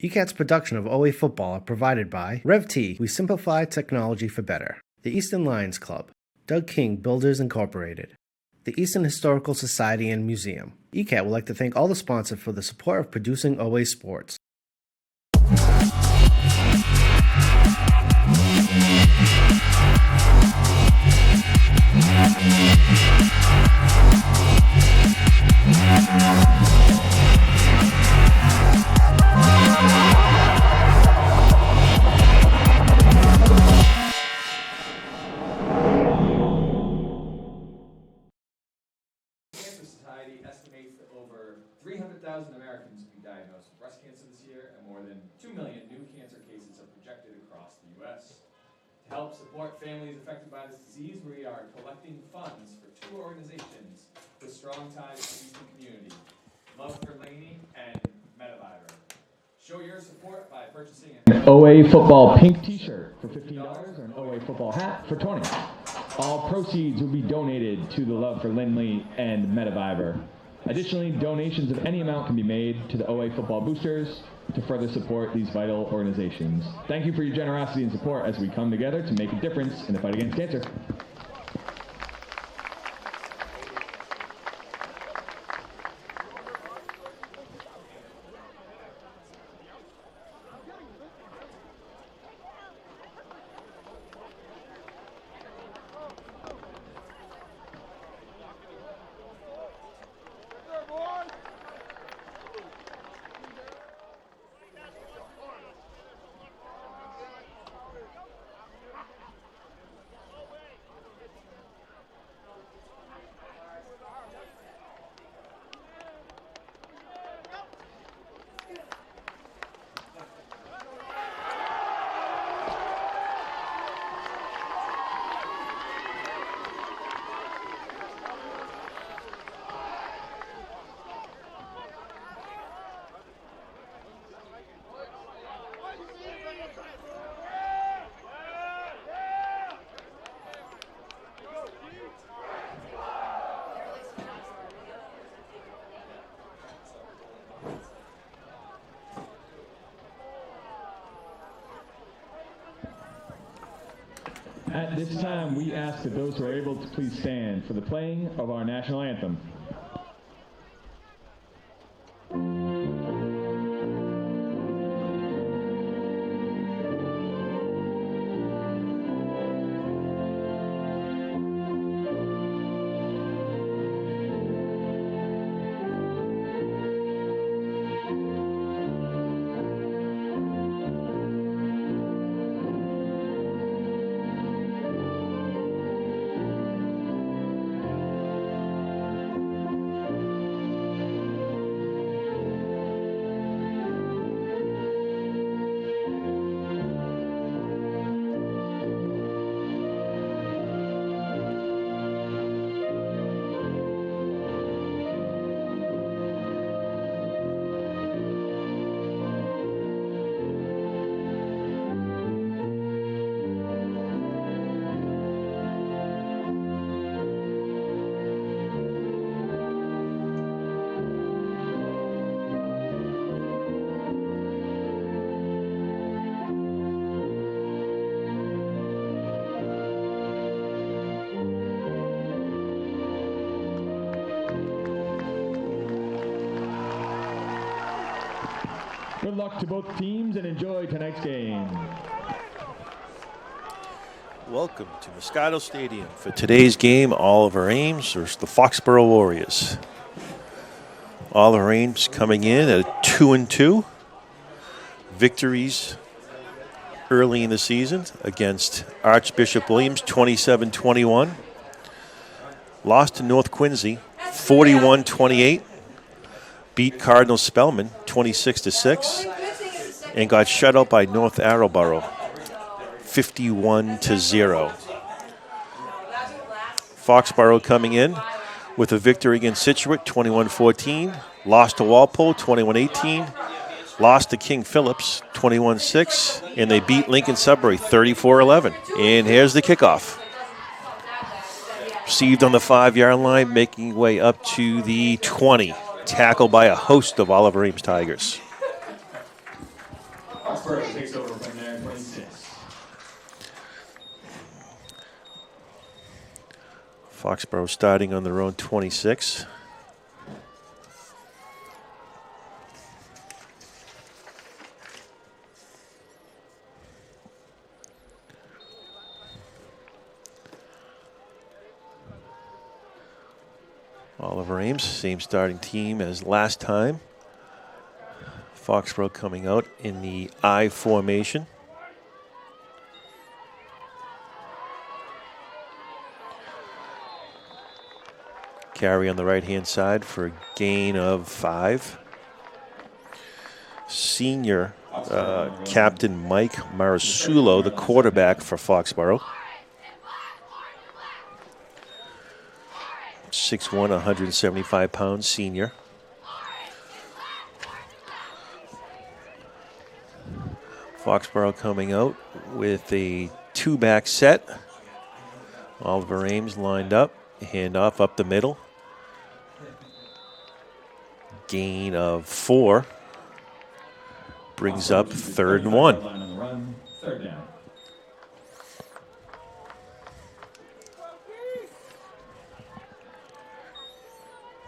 ECAT's production of OA football are provided by RevT, we simplify technology for better. The Easton Lions Club, Doug King Builders Incorporated, the Easton Historical Society and Museum. ECAT would like to thank all the sponsors for the support of producing OA sports. Estimates that over 300,000 Americans will be diagnosed with breast cancer this year, and more than 2 million new cancer cases are projected across the U.S. To help support families affected by this disease, we are collecting funds for two organizations with strong ties to Easton Community, Love for Laney and Metaviver. Show your support by purchasing an OA football pink t-shirt for $15 or an OA football hat for $20. All proceeds will be donated to the Love for Lindley and Metaviver. Additionally, donations of any amount can be made to the OA football boosters to further support these vital organizations. Thank you for your generosity and support as we come together to make a difference in the fight against cancer. At this time, we ask that those who are able to please stand for the playing of our national anthem. Good luck to both teams and enjoy tonight's game. Welcome to Muscato Stadium for today's game. Oliver Ames versus the Foxboro Warriors. Oliver Ames coming in at 2-2. Victories early in the season against Archbishop Williams 27-21. Lost to North Quincy 41-28. Beat Cardinal Spellman 26-6 and got shut out by North Attleboro 51-0. Foxboro coming in with a victory against Scituate 21-14, lost to Walpole 21-18, lost to King Phillips 21-6, and they beat Lincoln Sudbury 34-11. And here's the kickoff. Received on the 5-yard line, making way up to the 20. Tackled by a host of Oliver Ames Tigers. Foxboro takes over from there, 26. Foxboro starting on their own 26. Oliver Ames, same starting team as last time. Foxboro coming out in the I formation. Carry on the right-hand side for a gain of 5. Senior Captain Mike Marasulo, the quarterback for Foxboro. 6'1", 175 pounds, senior. Foxboro coming out with a 2-back set. Oliver Ames lined up, handoff up the middle. Gain of 4. Brings up 3rd and 1. Third down.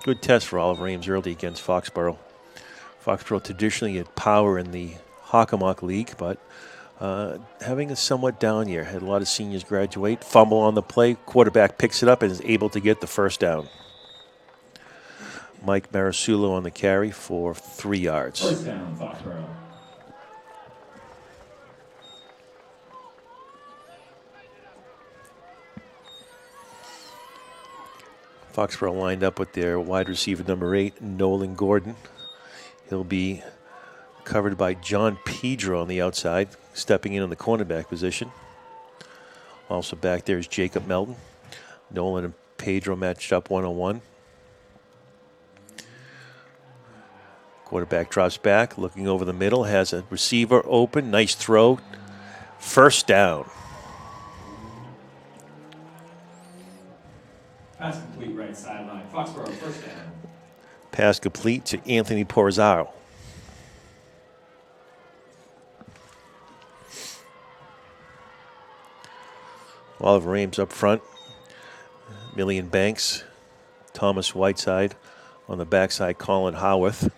Good test for Oliver Ames early against Foxboro. Foxboro traditionally had power in the Hockomock League, but having a somewhat down year. Had a lot of seniors graduate. Fumble on the play. Quarterback picks it up and is able to get the first down. Mike Marasulo on the carry for 3 yards. First down, Foxboro. Foxboro lined up with their wide receiver number 8, Nolan Gordon. He'll be covered by John Pedro on the outside, stepping in on the cornerback position. Also back there is Jacob Melton. Nolan and Pedro matched up 1-on-1. Quarterback drops back, looking over the middle, has a receiver open. Nice throw. First down. Pass complete right sideline. Foxboro, first down. Pass complete to Anthony Porzaro. Oliver Ames up front. Million Banks. Thomas Whiteside on the backside. Colin Howarth.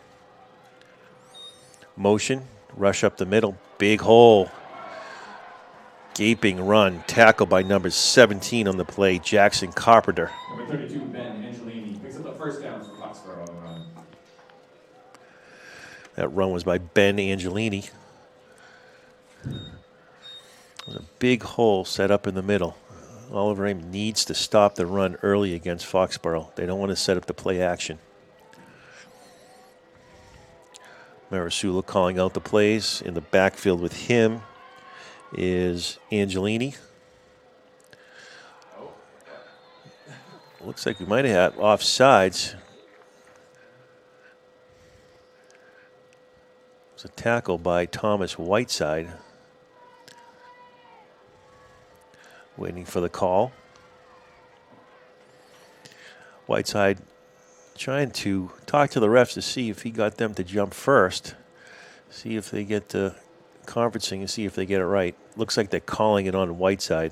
Motion. Rush up the middle. Big hole. Gaping run. Tackle by number 17 on the play. Jackson Carpenter. Number 32, Ben Angelini, picks up the first down for Foxboro on the run. That run was by Ben Angelini. There's a big hole set up in the middle. Oliver Ames needs to stop the run early against Foxboro. They don't want to set up the play action. Marasulo calling out the plays. In the backfield with him is Angelini. Looks like we might have had offsides. It's a tackle by Thomas Whiteside. Waiting for the call. Whiteside trying to talk to the refs to see if he got them to jump first. See if they get to conferencing and see if they get it right. Looks like they're calling it on Whiteside.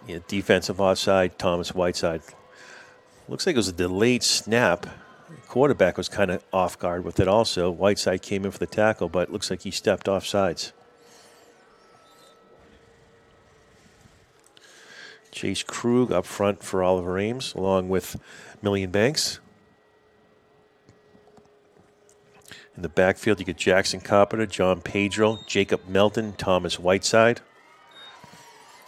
Yeah, defensive offside, Thomas Whiteside. Looks like it was a delayed snap. Quarterback was kind of off guard with it also. Whiteside came in for the tackle, but it looks like he stepped off sides. Chase Krug up front for Oliver Ames, along with Million Banks. In the backfield, you get Jackson Carpenter, John Pedro, Jacob Melton, Thomas Whiteside,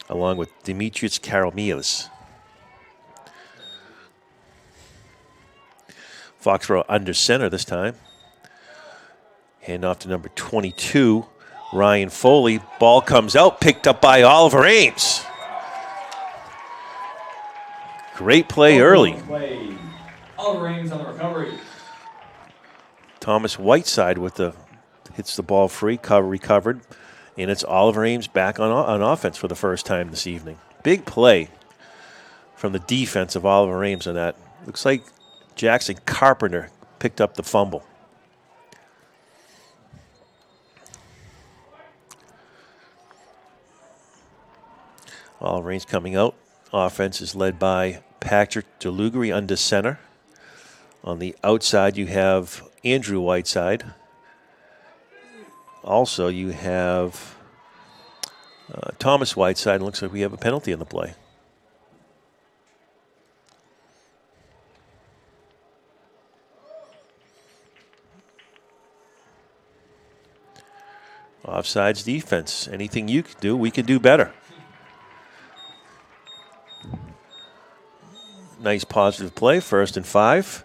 along with Demetrius Karamias. Foxboro under center this time. Hand off to number 22, Ryan Foley. Ball comes out, picked up by Oliver Ames. Great play early. Oliver Ames on the recovery. Thomas Whiteside hits the ball free, recovered, and it's Oliver Ames back on offense for the first time this evening. Big play from the defense of Oliver Ames on that. Looks like Jackson Carpenter picked up the fumble. All Reigns coming out. Offense is led by Patrick DeLugri under center. On the outside, you have Andrew Whiteside. Also, you have Thomas Whiteside. It looks like we have a penalty in the play. Offsides defense. Anything you can do, we can do better. Nice positive play, 1st and 5.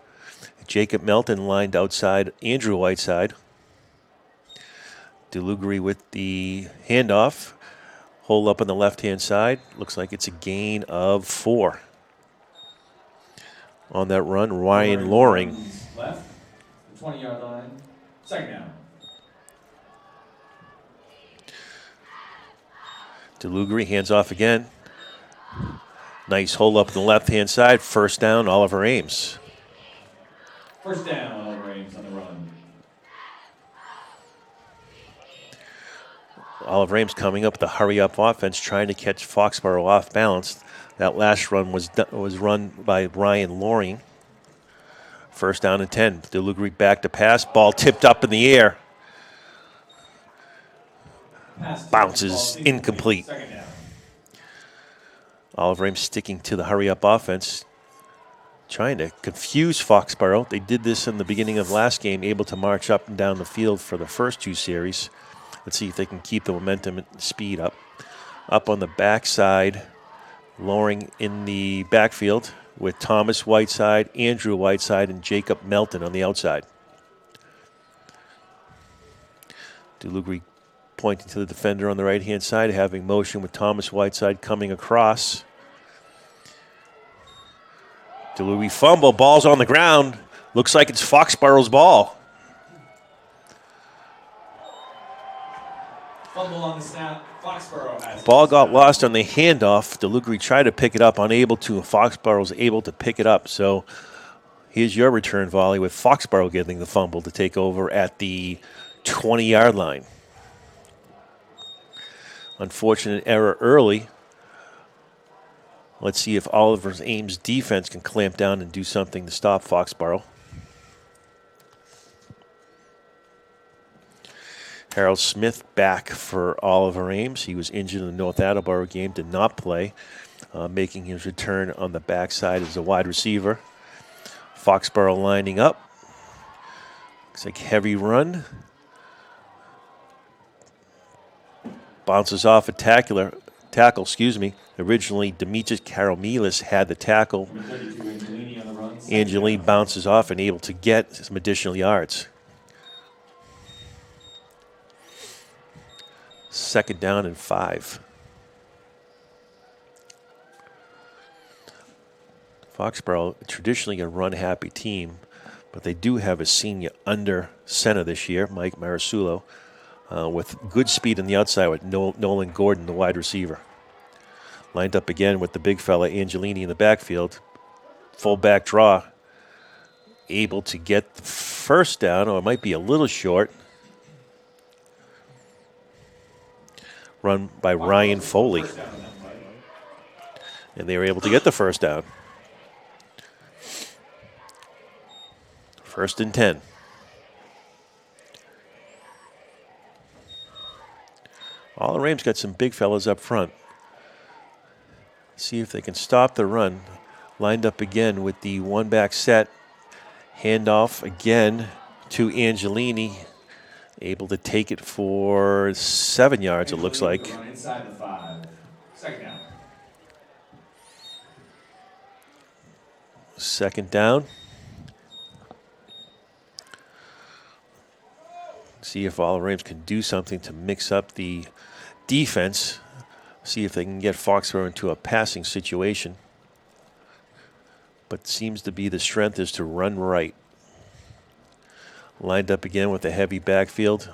Jacob Melton lined outside Andrew Whiteside. DeLugri with the handoff. Hold up on the left-hand side. Looks like it's a gain of 4. On that run, Ryan Loring. Left, the 20-yard line, 2nd down. DeLugri hands off again. Nice hold up on the left-hand side. 1st down, Oliver Ames. 1st down, Oliver Ames on the run. Oliver Ames coming up with a hurry-up offense, trying to catch Foxboro off balance. That last run was run by Ryan Loring. 1st down and 10. DeLugri back to pass. Ball tipped up in the air. Bounces incomplete. 2nd down. Oliver Ames sticking to the hurry-up offense, trying to confuse Foxboro. They did this in the beginning of last game, able to march up and down the field for the first 2 series. Let's see if they can keep the momentum and speed up. Up on the backside, Loring in the backfield with Thomas Whiteside, Andrew Whiteside, and Jacob Melton on the outside. DeLugri pointing to the defender on the right-hand side, having motion with Thomas Whiteside coming across. DeLugri fumble, ball's on the ground. Looks like it's Foxboro's ball. Fumble on the snap. Foxboro has Ball got lost on the handoff. DeLugri tried to pick it up, unable to, and Foxboro was able to pick it up. So here's your return volley with Foxboro getting the fumble to take over at the 20-yard line. Unfortunate error early. Let's see if Oliver Ames' defense can clamp down and do something to stop Foxboro. Harold Smith back for Oliver Ames. He was injured in the North Attleboro game, did not play, making his return on the backside as a wide receiver. Foxboro lining up. Looks like heavy run. Bounces off a tackle. Originally, Demetrius Karamelis had the tackle. Angelini bounces off and able to get some additional yards. 2nd down and 5. Foxboro, traditionally a run-happy team, but they do have a senior under center this year, Mike Marasulo, with good speed on the outside with Nolan Gordon, the wide receiver. Lined up again with the big fella, Angelini, in the backfield. Full back draw. Able to get the 1st down, or it might be a little short. Run by Ryan Foley. And they were able to get the 1st down. 1st and 10. All Ames got some big fellas up front. See if they can stop the run. Lined up again with the one-back set. Handoff again to Angelini. Able to take it for 7 yards, it looks like. Inside the 5. 2nd down. 2nd down. See if all Rams can do something to mix up the defense. See if they can get Foxborough into a passing situation. But seems to be the strength is to run right. Lined up again with a heavy backfield.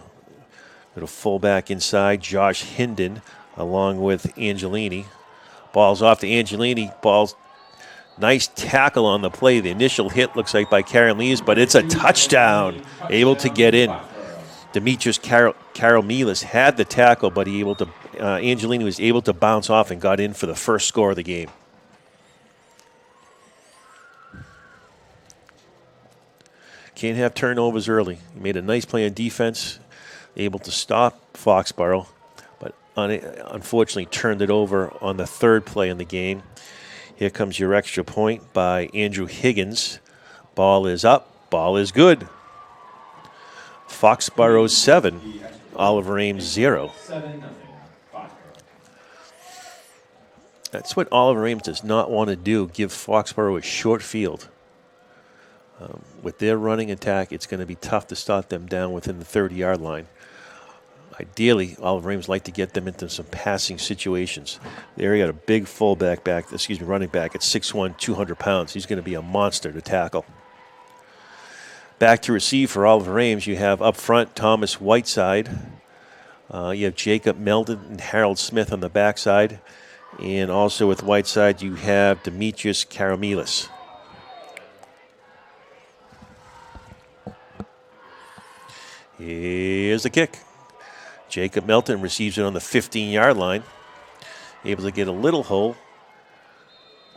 Got a fullback inside, Josh Hinden, along with Angelini. Ball's off to Angelini. Ball's Nice tackle on the play. The initial hit looks like by Karen Lees, but it's a touchdown. Able to get in. Demetrius Karomilis had the tackle, but Angelini was able to bounce off and got in for the first score of the game. Can't have turnovers early. He made a nice play on defense, able to stop Foxboro, but unfortunately turned it over on the third play in the game. Here comes your extra point by Andrew Higgins. Ball is up. Ball is good. Foxboro 7, Oliver Ames 0. 7-0. Foxboro. That's what Oliver Ames does not want to do, give Foxboro a short field. With their running attack, it's going to be tough to stop them down within the 30-yard line. Ideally, Oliver Ames like to get them into some passing situations. There, he got a big running back at 6'1", 200 pounds. He's going to be a monster to tackle. Back to receive for Oliver Ames, you have up front Thomas Whiteside. You have Jacob Meldon and Harold Smith on the backside. And also with Whiteside, you have Demetrius Karomilis. Here's the kick. Jacob Melton receives it on the 15-yard line. Able to get a little hole.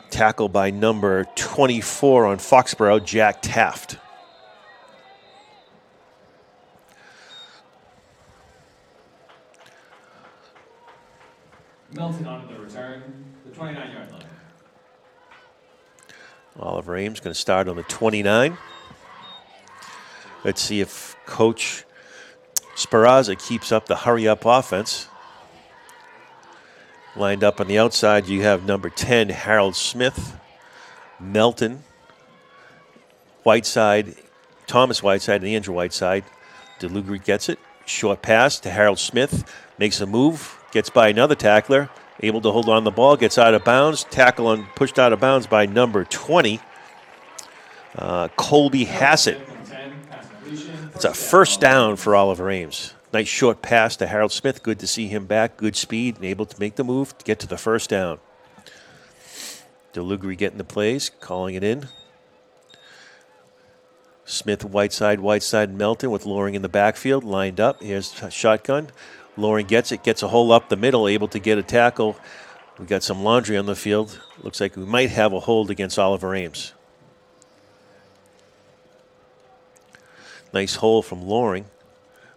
Tackle by number 24 on Foxboro, Jack Taft. Melton on the return, the 29-yard line. Oliver Ames going to start on the 29. Let's see if Coach Sparazza keeps up the hurry-up offense. Lined up on the outside, you have number 10, Harold Smith, Melton, Whiteside, Thomas Whiteside, and Andrew Whiteside. DeLugri gets it. Short pass to Harold Smith. Makes a move. Gets by another tackler. Able to hold on the ball. Gets out of bounds. Tackle and pushed out of bounds by number 20, Colby Hassett. It's a first down for Oliver Ames. Nice short pass to Harold Smith. Good to see him back. Good speed and able to make the move to get to the first down. DeLugri getting the plays, calling it in. Smith, Whiteside, Melton with Loring in the backfield, lined up. Here's a shotgun. Loring gets it, gets a hole up the middle, able to get a tackle. We got some laundry on the field. Looks like we might have a hold against Oliver Ames. Nice hole from Loring.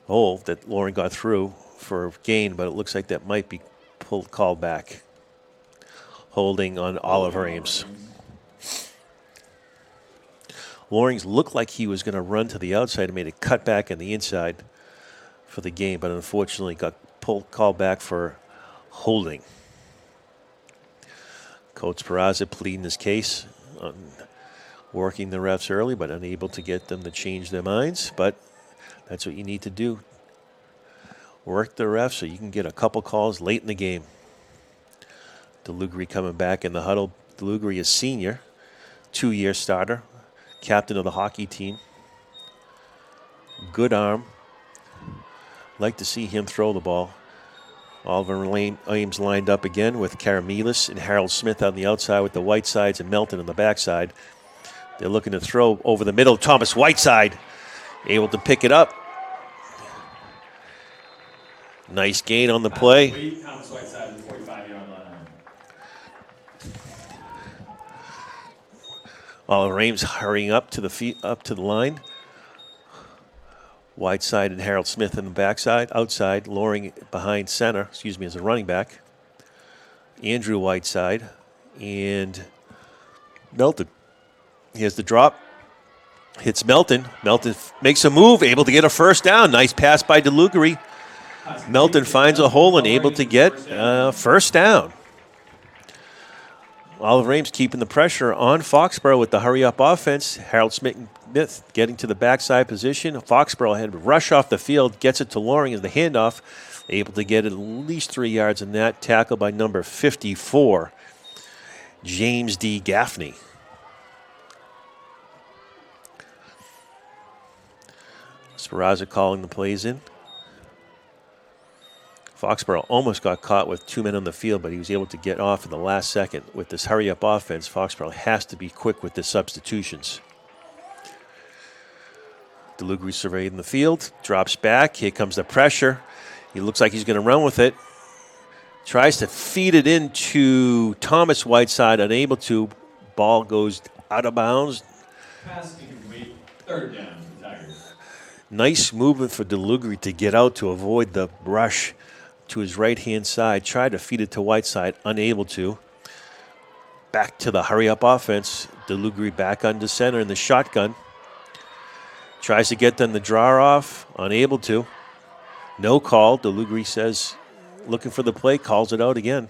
Hole that Loring got through for a gain, but it looks like that might be called back. Holding on Oliver Ames. Loring's looked like he was going to run to the outside and made a cut back in the inside for the game, but unfortunately got called back for holding. Coach Peraza pleading his case on working the refs early, but unable to get them to change their minds. But that's what you need to do. Work the refs so you can get a couple calls late in the game. DeLugri coming back in the huddle. DeLugri is senior, 2-year starter, captain of the hockey team. Good arm. Like to see him throw the ball. Oliver Ames lined up again with Karomilis and Harold Smith on the outside with the Whitesides and Melton on the backside. They're looking to throw over the middle. Thomas Whiteside able to pick it up. Nice gain on the play. Thomas Whiteside, the 45-yard line. Oliver Ames hurrying up to the line. Whiteside and Harold Smith in the backside, outside, Loring behind center, as a running back. Andrew Whiteside and Melton. Here's the drop. Hits Melton. Melton makes a move, able to get a first down. Nice pass by DeLugri. Melton finds a hole and able to get first down. Oliver Ames keeping the pressure on Foxboro with the hurry-up offense. Harold Smith getting to the backside position. Foxboro had to rush off the field, gets it to Loring as the handoff. Able to get at least 3 yards in that. Tackle by number 54, James D. Gaffney. Sparazza calling the plays in. Foxborough almost got caught with 2 men on the field, but he was able to get off in the last second. With this hurry-up offense, Foxborough has to be quick with the substitutions. DeLugri surveying the field, drops back. Here comes the pressure. He looks like he's going to run with it. Tries to feed it into Thomas Whiteside, unable to. Ball goes out of bounds. Pass incomplete. Third down for the Tigers. Nice movement for DeLugri to get out to avoid the rush to his right-hand side. Tried to feed it to Whiteside, unable to. Back to the hurry-up offense. DeLugri back under center in the shotgun. Tries to get them to draw off, unable to. No call. DeLugri says, looking for the play, calls it out again.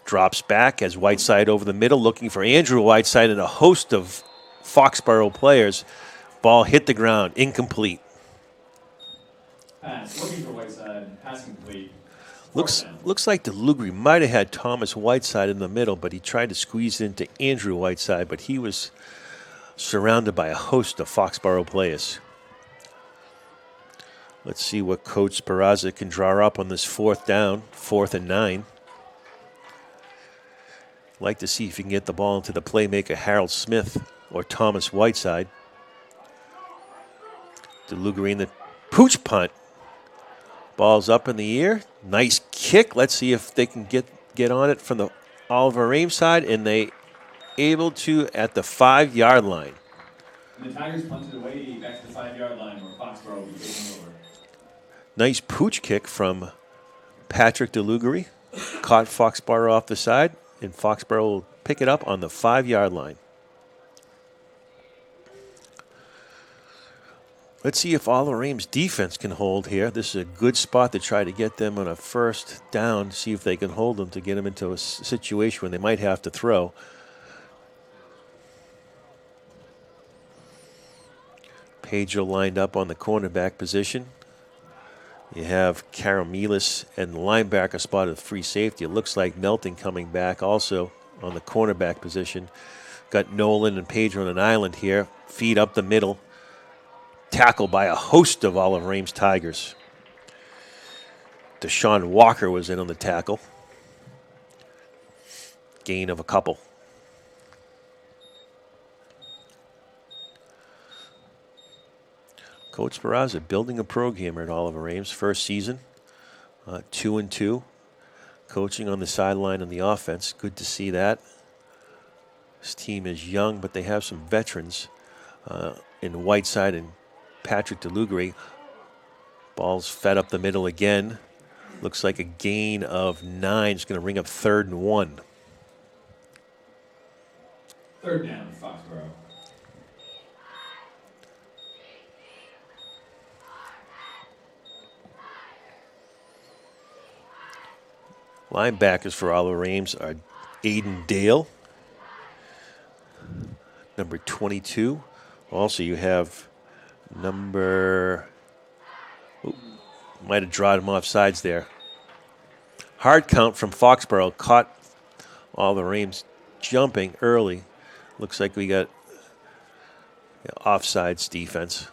Drops back as Whiteside over the middle, looking for Andrew Whiteside and a host of Foxborough players. Ball hit the ground, incomplete. Pass, looking for Whiteside, pass complete. Looks like DeLugri might have had Thomas Whiteside in the middle, but he tried to squeeze into Andrew Whiteside, but he was surrounded by a host of Foxborough players. Let's see what Coach Peraza can draw up on this 4th down, 4th and 9. Like to see if he can get the ball into the playmaker Harold Smith or Thomas Whiteside. DeLugri in the pooch punt. Ball's up in the air. Nice kick. Let's see if they can get on it from the Oliver Ames side, and they able to at the 5-yard line. And the Tigers punted away back to the 5-yard line where Foxborough will be taking over. Nice pooch kick from Patrick DeLugri. Caught Foxborough off the side, and Foxborough will pick it up on the 5-yard line. Let's see if Oliver Ames' defense can hold here. This is a good spot to try to get them on a 1st down, see if they can hold them to get them into a situation when they might have to throw. Pedro lined up on the cornerback position. You have Karamelis and the linebacker spot of free safety. It looks like Melton coming back also on the cornerback position. Got Nolan and Pedro on an island here. Feed up the middle. Tackled by a host of Oliver Ames Tigers. Deshaun Walker was in on the tackle. Gain of a couple. Coach Peraza building a program at Oliver Ames. First season, 2-2. Coaching on the sideline on the offense. Good to see that. This team is young, but they have some veterans in Whiteside and Patrick DeLugri. Ball's fed up the middle again. Looks like a gain of 9. It's going to ring up 3rd and 1. 3rd down, Foxborough. Linebackers for Oliver Ames are Aiden Dale, number 22. Also, you have might have drawn him off sides there. Hard count from Foxborough. Caught Oliver Ames jumping early. Looks like we got offsides defense.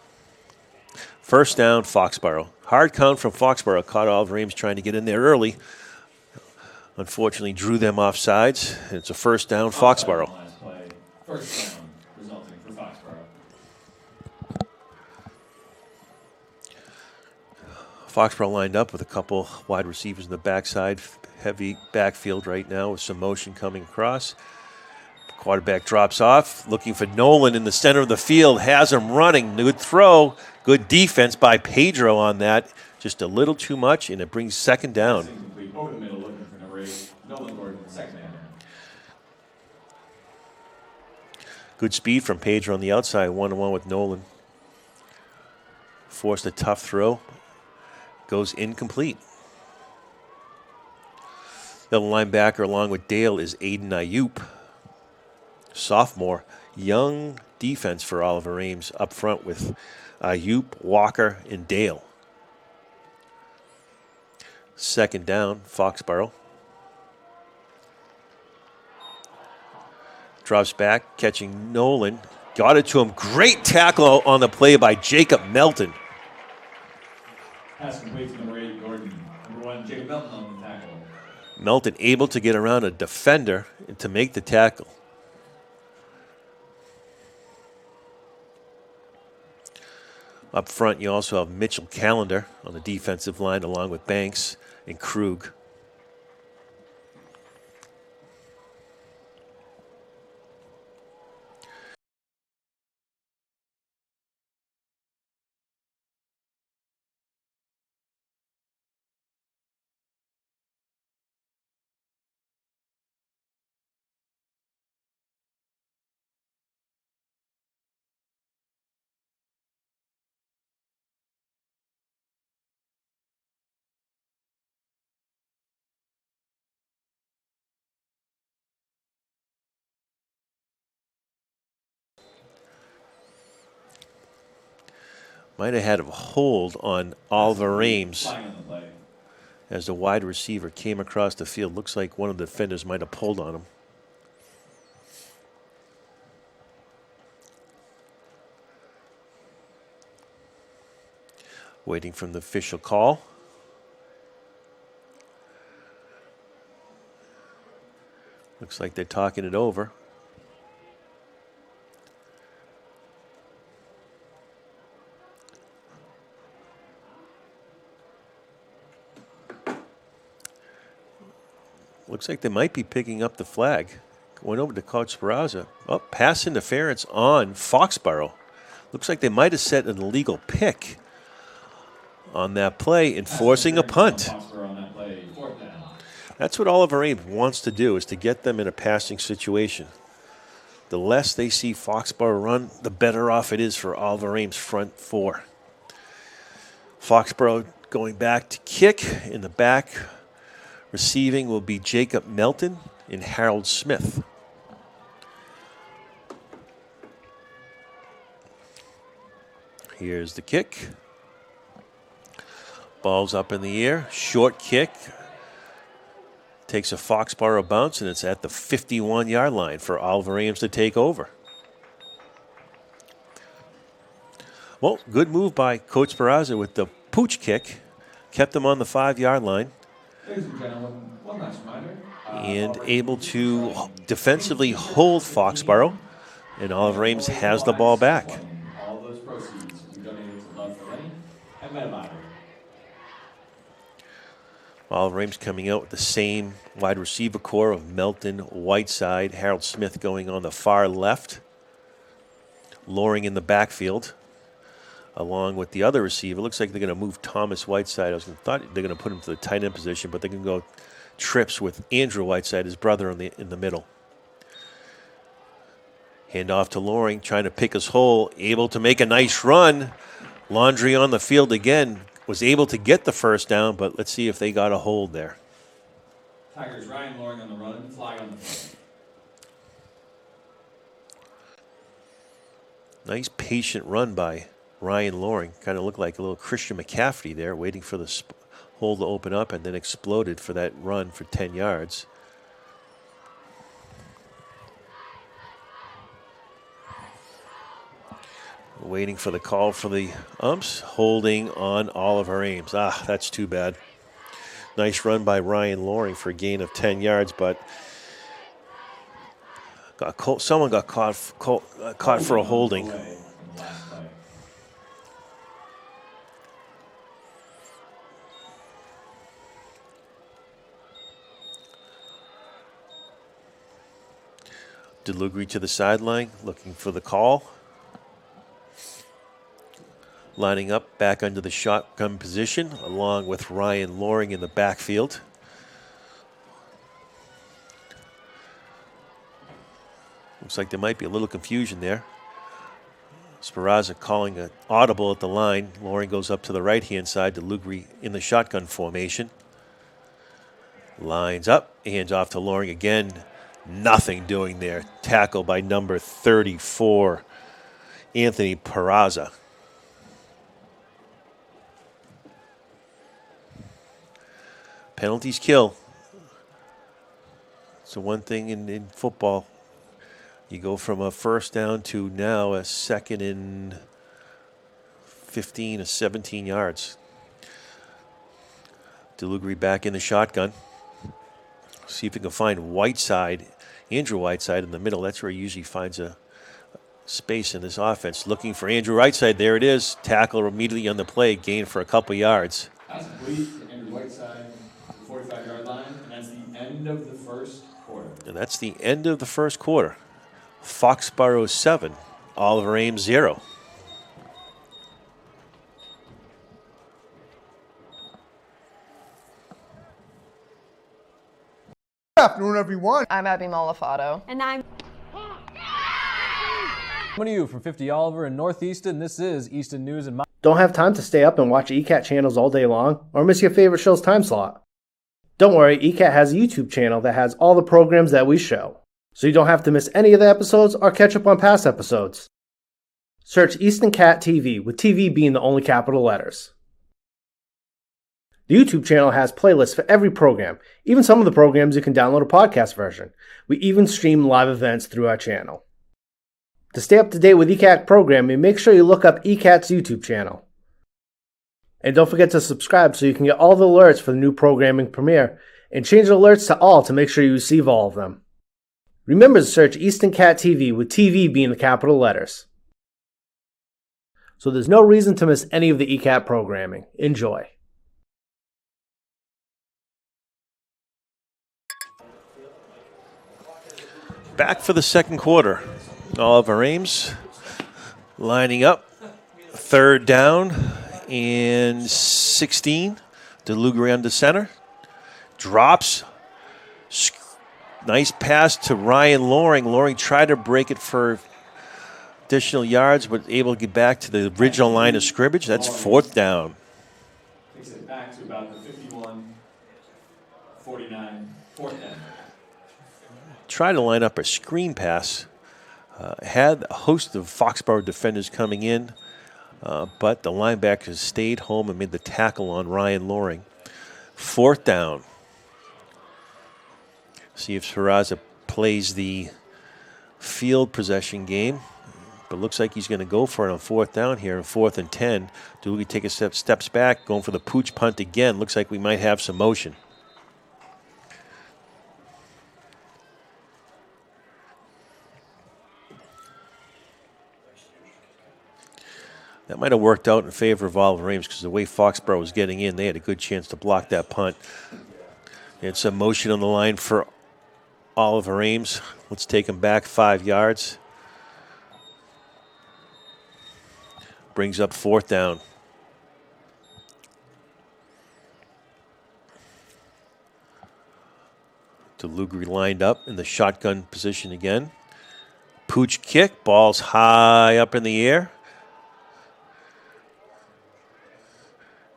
1st down, Foxborough. Hard count from Foxborough. Caught Oliver Ames trying to get in there early. Unfortunately, drew them off sides. It's a 1st down, Foxborough. Last play. 1st down, resulting for Foxborough. Foxborough lined up with a couple wide receivers in the backside. Heavy backfield right now with some motion coming across. Quarterback drops off, looking for Nolan in the center of the field. Has him running. Good throw. Good defense by Pedro on that. Just a little too much, and it brings 2nd down. Over the middle, looking for number 8. Nolan Gordon, 2nd down. Good speed from Pedro on the outside, 1-1 with Nolan. Forced a tough throw. Goes incomplete. The linebacker along with Dale is Aiden Ayup. Sophomore. Young defense for Oliver Ames up front with Ayup, Walker, and Dale. 2nd down, Foxborough. Drops back, catching Nolan. Got it to him. Great tackle on the play by Jacob Melton. Pass complete to number 8, Gordon. Number 1, Jacob Melton on the tackle. Melton able to get around a defender and to make the tackle. Up front, you also have Mitchell Callender on the defensive line, along with Banks and Krug. Might have had a hold on Oliver Ames as the wide receiver came across the field. Looks like one of the defenders might have pulled on him. Waiting from the official call. Looks like they're talking it over. Looks like they might be picking up the flag. Going over to Coach Speraza. Oh, pass interference on Foxboro. Looks like they might have set an illegal pick on that play, enforcing a punt. That's what Oliver Ames wants to do, is to get them in a passing situation. The less they see Foxboro run, the better off it is for Oliver Ames' front four. Foxboro going back to kick in the back. Receiving will be Jacob Melton and Harold Smith. Here's the kick. Ball's up in the air. Short kick. Takes a Foxboro bounce, and it's at the 51-yard line for Oliver Ames to take over. Well, good move by Coach Speraza with the pooch kick. Kept them on the 5-yard line. Ladies and gentlemen, one last reminder. And able to defensively hold Foxboro. And Oliver Ames has the ball back. All those proceeds will be donated to Love for Lenny and Metavider. Oliver Ames coming out with the same wide receiver core of Melton, Whiteside, Harold Smith going on the far left. Loring in the backfield, along with the other receiver. Looks like they're going to move Thomas Whiteside. I thought they're going to put him to the tight end position, but they can go trips with Andrew Whiteside, his brother, in the middle. Hand off to Loring, trying to pick his hole, able to make a nice run. Laundry on the field again. Was able to get the first down, but let's see if they got a hold there. Tigers, Ryan Loring on the run, flag on the play. Nice patient run by Ryan Loring. Kind of looked like a little Christian McCaffrey there, waiting for the hole to open up, and then exploded for that run for 10 yards. Waiting for the call for the umps. Holding on Oliver Ames. That's too bad. Nice run by Ryan Loring for a gain of 10 yards, but someone got caught for a holding. Delugri to the sideline, looking for the call. Lining up back under the shotgun position, along with Ryan Loring in the backfield. Looks like there might be a little confusion there. Speraza calling an audible at the line. Loring goes up to the right-hand side. Delugri in the shotgun formation. Lines up, hands off to Loring again. Nothing doing there. Tackle by number 34, Anthony Peraza. Penalties kill. So one thing in football, You go from a first down to now a 2nd and 15 or 17 yards. Delugri back in the shotgun. See if he can find Whiteside, Andrew Whiteside in the middle. That's where he usually finds a space in this offense. Looking for Andrew Whiteside. There it is. Tackle immediately on the play. Gain for a couple yards. That's complete for Andrew Whiteside, 45-yard line, and that's the end of the first quarter. And that's the end of the first quarter. Foxboro 7, Oliver Ames 0. Good afternoon, everyone. I'm Abby Malafato. And I'm Coming to you from 50 Oliver in North Easton, this is Easton News and Don't have time to stay up and watch ECAT channels all day long, or miss your favorite show's time slot? Don't worry, ECAT has a YouTube channel that has all the programs that we show, so you don't have to miss any of the episodes or catch up on past episodes. Search Easton Cat TV, with TV being the only capital letters. The YouTube channel has playlists for every program, even some of the programs you can download a podcast version. We even stream live events through our channel. To stay up to date with ECAT programming, make sure you look up ECAT's YouTube channel. And don't forget to subscribe so you can get all the alerts for the new programming premiere, and change the alerts to all to make sure you receive all of them. Remember to search Easton Cat TV, with TV being the capital letters. So there's no reason to miss any of the ECAT programming. Enjoy. Back for the second quarter. Oliver Ames lining up. 3rd down and 16. Delugri under center. Drops. Nice pass to Ryan Loring. Loring tried to break it for additional yards, but able to get back to the original line of scrimmage. That's 4th down. Takes it back to about the 51, 49, 4th down. Tried to line up a screen pass. Had a host of Foxboro defenders coming in, but the linebackers stayed home and made the tackle on Ryan Loring. 4th down. See if Saraza plays the field possession game, but looks like he's going to go for it on 4th down here, 4th and 10. Dooley take a steps back, going for the pooch punt again. Looks like we might have some motion. That might have worked out in favor of Oliver Ames because the way Foxboro was getting in, they had a good chance to block that punt. They had some motion on the line for Oliver Ames. Let's take him back 5 yards. Brings up 4th down. Delugri lined up in the shotgun position again. Pooch kick, ball's high up in the air.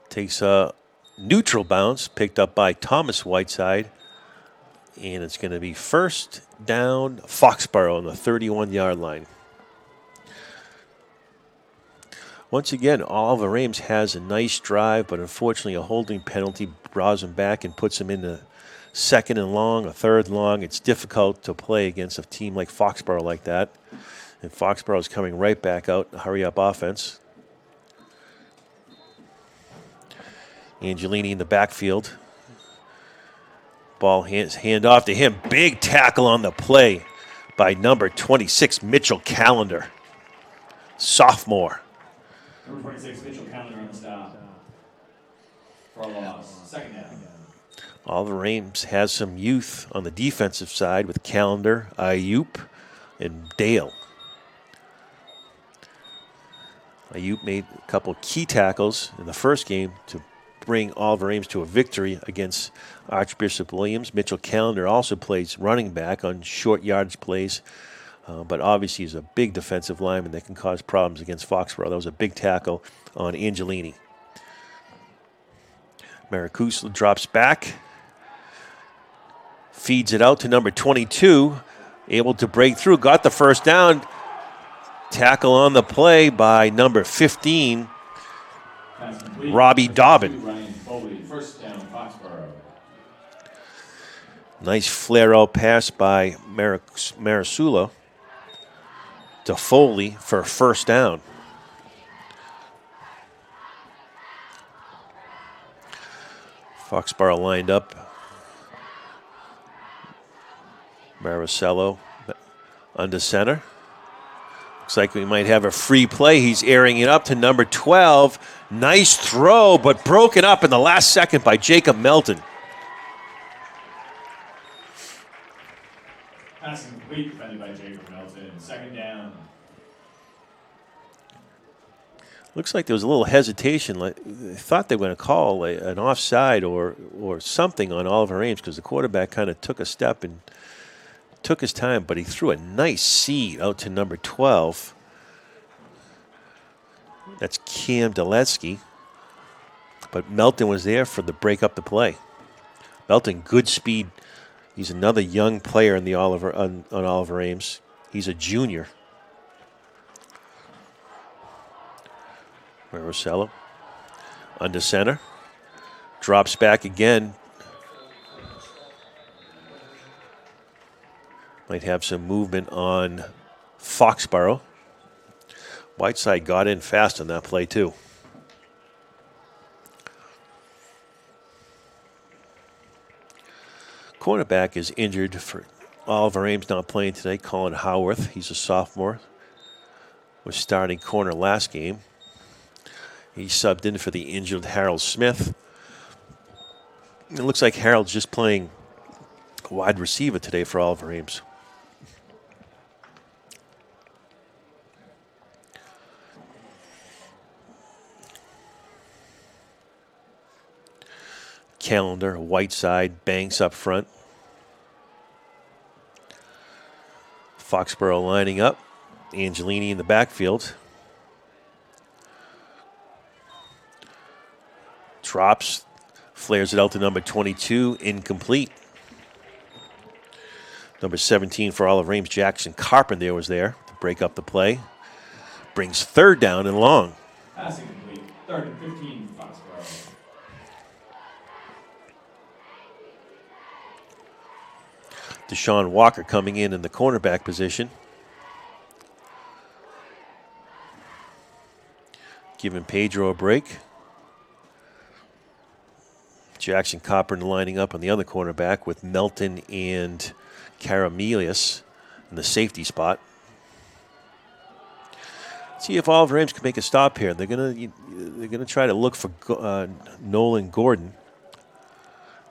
Takes a neutral bounce, picked up by Thomas Whiteside. And it's going to be 1st down, Foxboro on the 31-yard line. Once again, Oliver Ames has a nice drive, but unfortunately a holding penalty draws him back and puts him in the 2nd and long, a 3rd and long. It's difficult to play against a team like Foxboro like that. And Foxboro is coming right back out, hurry-up offense. Angelini in the backfield. Ball hand off to him. Big tackle on the play by number 26, Mitchell Callender. Sophomore. Number 26, Mitchell Calendar on the stop. For a loss. 2nd down. Oliver Ames has some youth on the defensive side with Callender, Ayup, and Dale. Ayup made a couple key tackles in the first game to bring Oliver Ames to a victory against Archbishop Williams. Mitchell Callender also plays running back on short yardage plays, but obviously he's a big defensive lineman that can cause problems against Foxboro. That was a big tackle on Angelini. Maricusa drops back, feeds it out to number 22, able to break through, got the 1st down. Tackle on the play by number 15, Robbie Dobbin. 1st down, Foxboro. Nice flare-out pass by Marasula. to Foley for a first down. Foxboro lined up. Maricello under center. Looks like we might have a free play. He's airing it up to number 12. Nice throw, but broken up in the last second by Jacob Melton. Pass complete, defended by Jacob Melton. Second down. Looks like there was a little hesitation. Like they thought they were going to call an offside or something on Oliver Ames because the quarterback kind of took a step and took his time, but he threw a nice seed out to number 12. That's Cam Duletsky. But Melton was there for the break up the play. Melton, good speed. He's another young player in the on Oliver Ames. He's a junior. Maricello under center. Drops back again. Might have some movement on Foxboro. Whiteside got in fast on that play, too. Cornerback is injured for Oliver Ames not playing today. Colin Howarth, he's a sophomore, was starting corner last game. He subbed in for the injured Harold Smith. It looks like Harold's just playing wide receiver today for Oliver Ames. Calendar, Whiteside, Banks up front. Foxboro lining up. Angelini in the backfield. Drops, flares it out to number 22, incomplete. Number 17 for Oliver Ames, Jackson Carpenter was there to break up the play. Brings third down and long. Passing complete. 3rd and 15, Foxboro. Deshaun Walker coming in the cornerback position. Giving Pedro a break. Jackson Carpenter lining up on the other cornerback with Melton and Caramelius in the safety spot. See if Oliver Ames can make a stop here. They're gonna try to look for Nolan Gordon,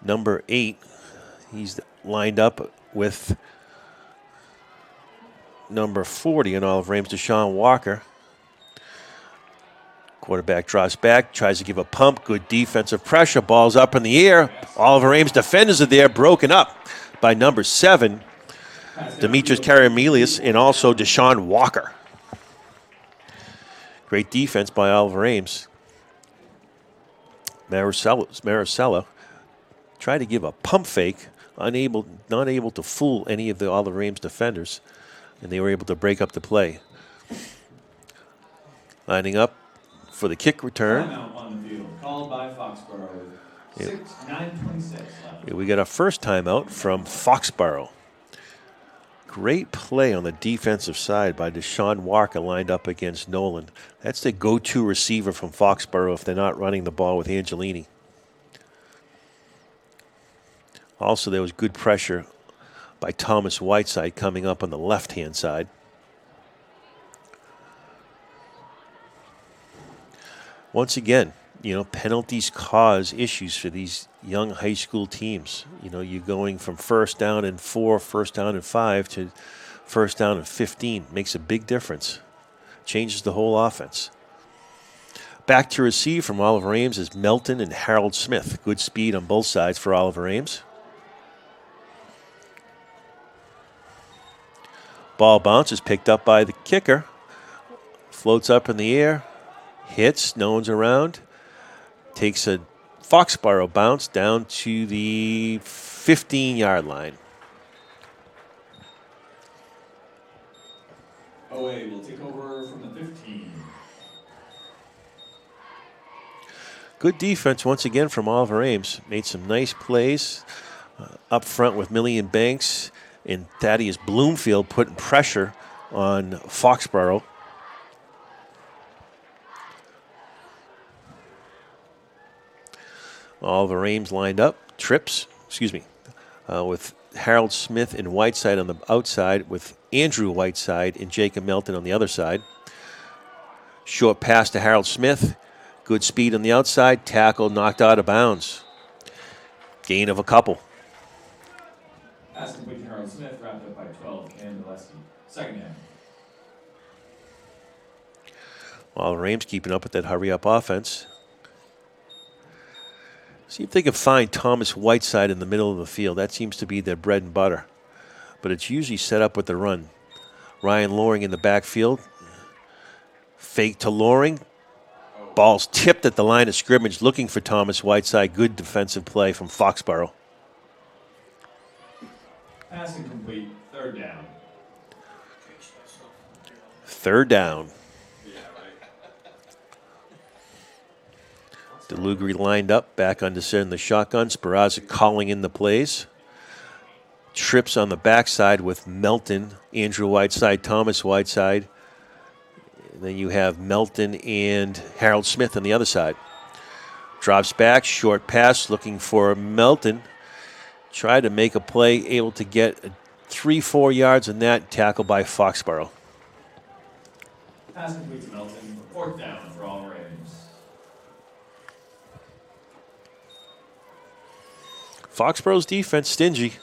number 8. He's lined up with number 40 in Oliver Ames, Deshaun Walker. Quarterback drops back, tries to give a pump. Good defensive pressure. Ball's up in the air. Oliver Ames defenders are there, broken up by number 7, Demetrius Caramelius, and also Deshaun Walker. Great defense by Oliver Ames. Maricello tried to give a pump fake, not able to fool any of the Oliver Ames defenders, and they were able to break up the play. Lining up for the kick return. Timeout on the field, called by Foxboro with 9:26 left. We got our first timeout from Foxboro. Great play on the defensive side by Deshaun Walker lined up against Nolan. That's the go-to receiver from Foxboro if they're not running the ball with Angelini. Also, there was good pressure by Thomas Whiteside coming up on the left-hand side. Once again, penalties cause issues for these young high school teams. You're going from first down and 4, first down and 5 to first down and 15. Makes a big difference. Changes the whole offense. Back to receive from Oliver Ames is Melton and Harold Smith. Good speed on both sides for Oliver Ames. Ball bounces, picked up by the kicker. Floats up in the air. Hits, no one's around. Takes a Foxboro bounce down to the 15-yard line. OA will take over from the 15. Good defense once again from Oliver Ames. Made some nice plays up front with Millian Banks and Thaddeus Bloomfield putting pressure on Foxboro. Oliver Ames lined up. Trips, with Harold Smith and Whiteside on the outside, with Andrew Whiteside and Jacob Melton on the other side. Short pass to Harold Smith. Good speed on the outside. Tackle knocked out of bounds. Gain of a couple. Pass complete to Harold Smith, wrapped up by 12, Cam Gillespie. Second down. While Ames keeping up with that hurry-up offense. See if they can find Thomas Whiteside in the middle of the field. That seems to be their bread and butter. But it's usually set up with the run. Ryan Loring in the backfield. Fake to Loring. Ball's tipped at the line of scrimmage, looking for Thomas Whiteside. Good defensive play from Foxboro. Pass incomplete. Third down. Third down. DeLugri lined up, back on descending the shotgun. Speraza calling in the plays. Trips on the backside with Melton, Andrew Whiteside, Thomas Whiteside. And then you have Melton and Harold Smith on the other side. Drops back, short pass, looking for Melton. Tried to make a play, able to get 3-4 yards in that, tackle by Foxboro. Pass complete to Melton. Fourth down for Oliver Ames. Foxboro's defense stingy.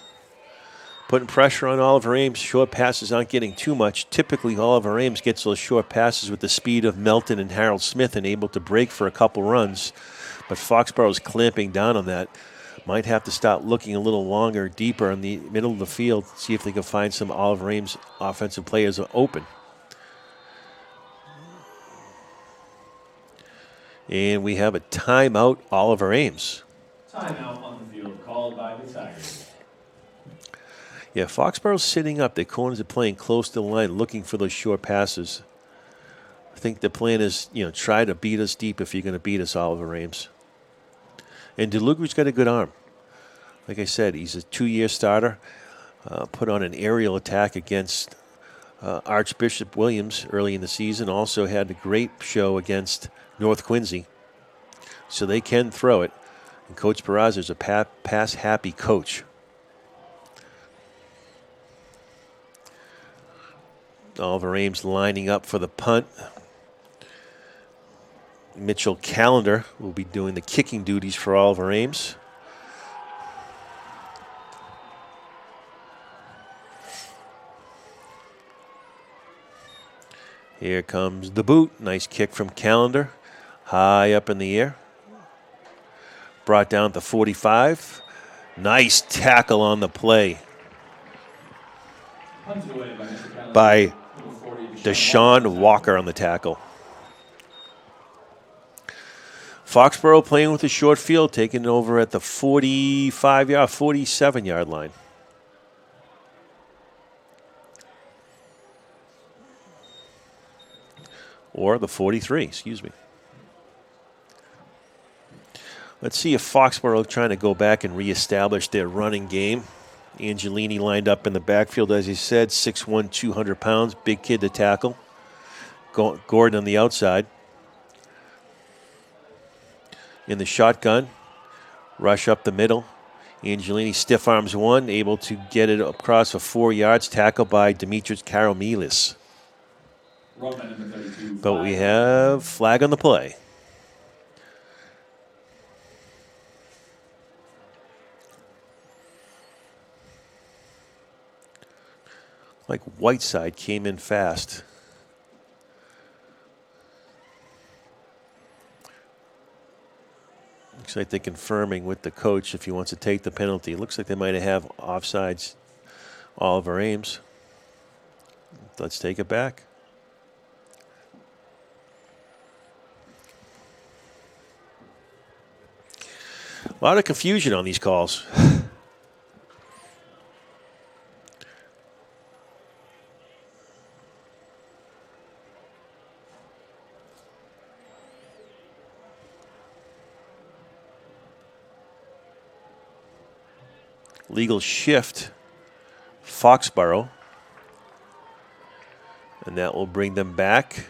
Putting pressure on Oliver Ames. Short passes aren't getting too much. Typically, Oliver Ames gets those short passes with the speed of Melton and Harold Smith and able to break for a couple runs. But Foxboro's clamping down on that. Might have to start looking a little longer, deeper in the middle of the field, see if they can find some Oliver Ames offensive players open. And we have a timeout, Oliver Ames. Timeout on the field called by the Tigers. Yeah, Foxboro's sitting up. Their corners are playing close to the line, looking for those short passes. I think the plan is, try to beat us deep if you're going to beat us, Oliver Ames. And DeLugri's got a good arm. Like I said, he's a 2-year starter. Put on an aerial attack against Archbishop Williams early in the season. Also had a great show against North Quincy. So they can throw it. And Coach Peraza is a pass-happy coach. Oliver Ames lining up for the punt. Mitchell Callender will be doing the kicking duties for Oliver Ames. Here comes the boot. Nice kick from Callender. High up in the air. Brought down to 45. Nice tackle on the play by Deshaun Walker on the tackle. Foxboro playing with a short field, taking it over at the 47-yard line. Or the 43, excuse me. Let's see if Foxboro trying to go back and reestablish their running game. Angelini lined up in the backfield, as he said, 6'1", 200 pounds, big kid to tackle. Gordon on the outside. In the shotgun, rush up the middle. Angelini stiff arms one, able to get it across for 4 yards, tackled by Dimitris Karomilis. But we have flag on the play. Like Whiteside came in fast. Looks like they're confirming with the coach if he wants to take the penalty. Looks like they might have offsides Oliver Ames. Let's take it back. A lot of confusion on these calls. Legal shift, Foxboro. And that will bring them back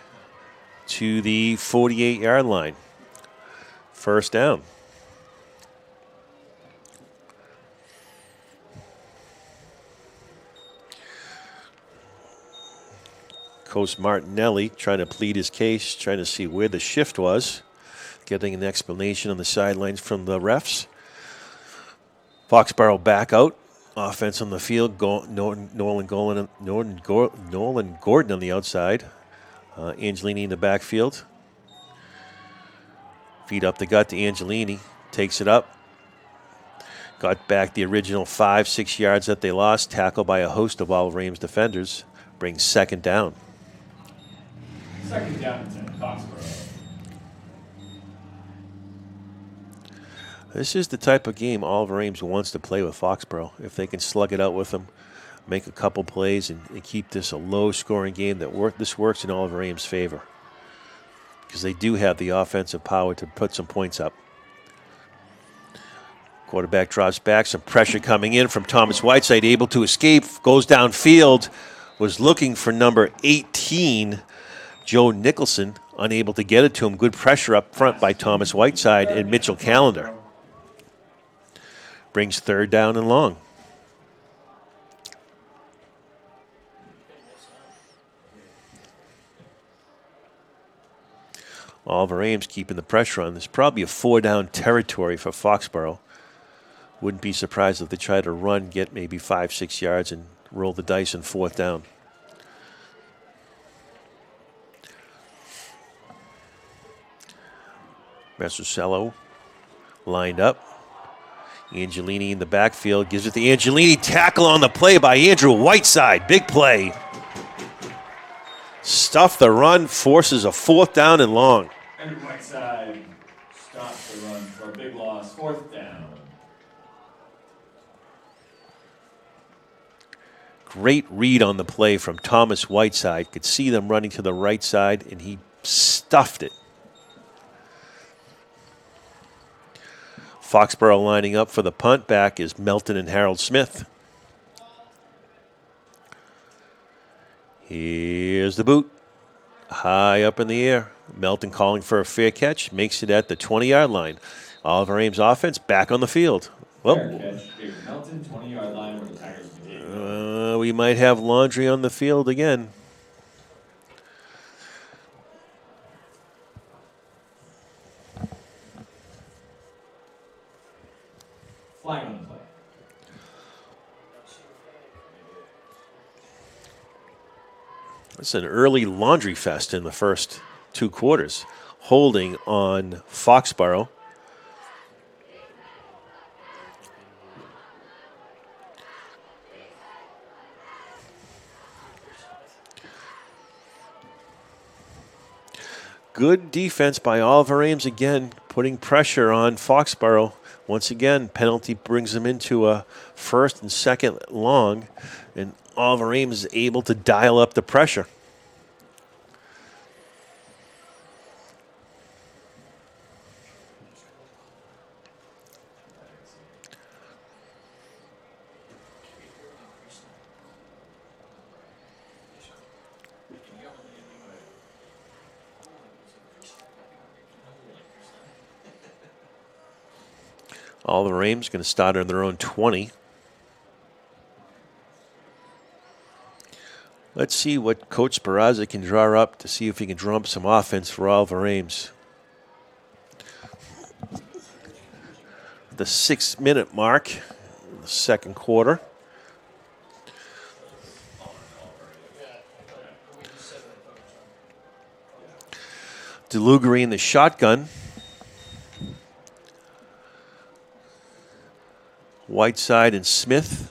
to the 48-yard line. First down. Coach Martinelli trying to plead his case, trying to see where the shift was, getting an explanation on the sidelines from the refs. Foxboro back out. Offense on the field. Nolan Gordon on the outside. Angelini in the backfield. Feed up the gut to Angelini. Takes it up. Got back the original 5-6 yards that they lost. Tackled by a host of Oliver Ames defenders. Brings second down. Second down and 10, Foxboro. This is the type of game Oliver Ames wants to play with Foxboro. If they can slug it out with them, make a couple plays, and keep this a low-scoring game, this works in Oliver Ames' favor. Because they do have the offensive power to put some points up. Quarterback drops back, some pressure coming in from Thomas Whiteside, able to escape, goes downfield, was looking for number 18, Joe Nicholson, unable to get it to him. Good pressure up front by Thomas Whiteside and Mitchell Callender. Brings third down and long. Oliver Ames keeping the pressure on. There's probably a 4-down territory for Foxboro. Wouldn't be surprised if they try to run, get maybe 5-6 yards, and roll the dice in fourth down. Messercello lined up. Angelini in the backfield. Gives it to Angelini. Tackle on the play by Andrew Whiteside. Big play. Stuff the run. Forces a fourth down and long. Andrew Whiteside stops the run for a big loss. Fourth down. Great read on the play from Thomas Whiteside. Could see them running to the right side, and he stuffed it. Foxboro lining up for the punt. Back is Melton and Harold Smith. Here's the boot. High up in the air. Melton calling for a fair catch. Makes it at the 20-yard line. Oliver Ames offense back on the field. Well, Fair catch. Melton, 20-yard line where the Tigers begin. We might have laundry on the field again. Flag on the play. It's an early laundry fest in the first two quarters. Holding on Foxboro. Good defense by Oliver Ames again, putting pressure on Foxboro. Once again, penalty brings them into a first and second long, and Oliver Ames is able to dial up the pressure. Oliver Ames going to start on their own 20. Let's see what Coach Barraza can draw up to see if he can draw up some offense for Oliver Ames. The 6-minute mark in the second quarter. DeLugari in the shotgun. Whiteside and Smith.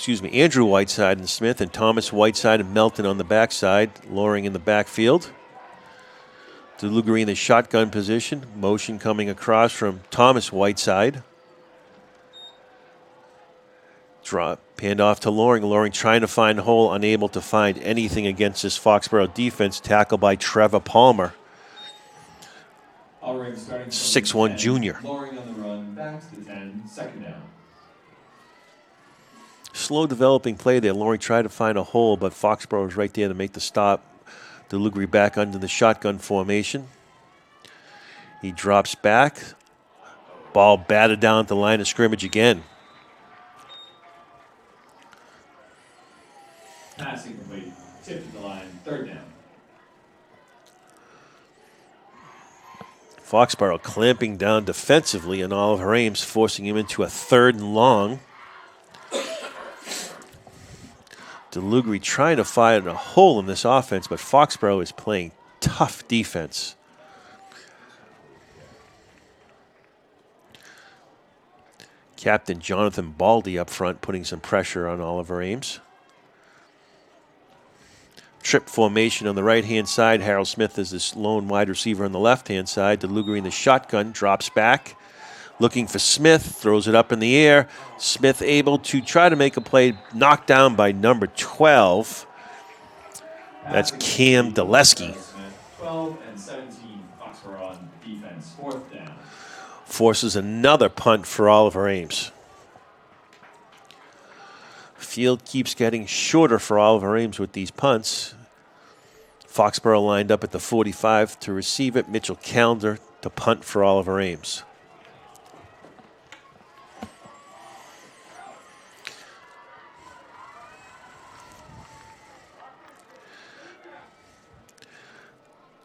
Andrew Whiteside and Smith, and Thomas Whiteside and Melton on the backside. Loring in the backfield. DeLugari in the shotgun position. Motion coming across from Thomas Whiteside. Hand off to Loring. Loring trying to find a hole, unable to find anything against this Foxboro defense. Tackle by Trevor Palmer. 6'1" junior. Loring on the run, back to the 10, second down. slow developing play there. Loring tried to find a hole, but Foxboro was right there to make the stop. DeLugri back under the shotgun formation. He drops back. Ball batted down at the line of scrimmage again. Passing complete. Tip to the line. Third down. Foxboro clamping down defensively on Oliver Ames, forcing him into a 3rd and long. DeLugri trying to find a hole in this offense, but Foxboro is playing tough defense. Captain Jonathan Baldy up front, putting some pressure on Oliver Ames. Trip formation on the right-hand side. Harold Smith is this lone wide receiver on the left-hand side. DeLugri in the shotgun, drops back. Looking for Smith, throws it up in the air. Smith able to try to make a play, knocked down by number 12. That's Cam Deleski. 12 and 17, Foxboro on defense, 4th down. Forces another punt for Oliver Ames. Field keeps getting shorter for Oliver Ames with these punts. Foxboro lined up at the 45 to receive it. Mitchell Callender to punt for Oliver Ames.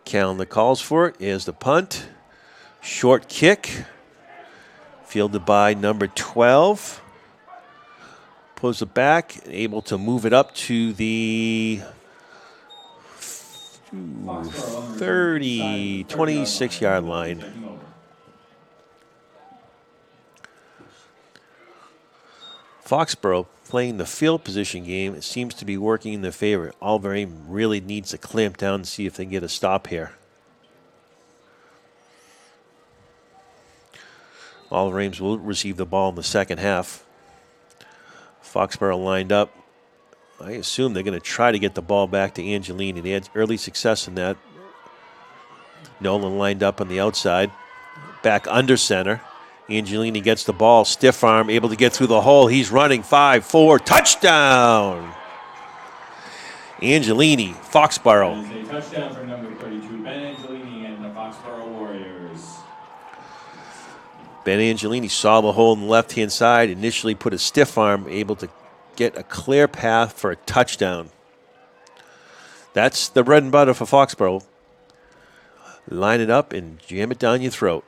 Callender calls for it. Here's the punt. Short kick. Fielded by number 12. Pulls it back, able to move it up to the 26-yard line. Foxboro playing the field position game. It seems to be working in their favor. Oliver Ames really needs to clamp down and see if they can get a stop here. Oliver Ames will receive the ball in the second half. Foxboro lined up. I assume they're going to try to get the ball back to Angelini. They had early success in that. Nolan lined up on the outside. Back under center. Angelini gets the ball. Stiff arm, able to get through the hole. He's running 5-4. Touchdown! Angelini, Foxboro. That is a touchdown for number 32, Ben Angelini and the Foxboro Warriors. Ben Angelini saw the hole on the left-hand side, initially put a stiff arm, able to get a clear path for a touchdown. That's the bread and butter for Foxboro. Line it up and jam it down your throat.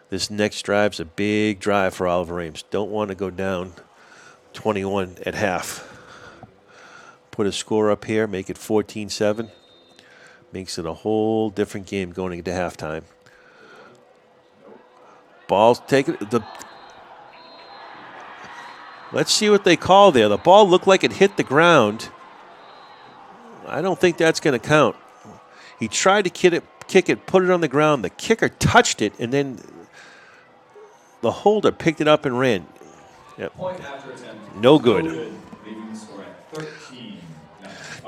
This next drive's a big drive for Oliver Ames. Don't want to go down 21 at half. Put a score up here, make it 14-7. Makes it a whole different game going into halftime. Ball's taken. Let's see what they call there. The ball looked like it hit the ground. I don't think that's going to count. He tried to kick it, put it on the ground. The kicker touched it, and then the holder picked it up and ran. Yep. Point after attempt. No good. Leaving the score at 13.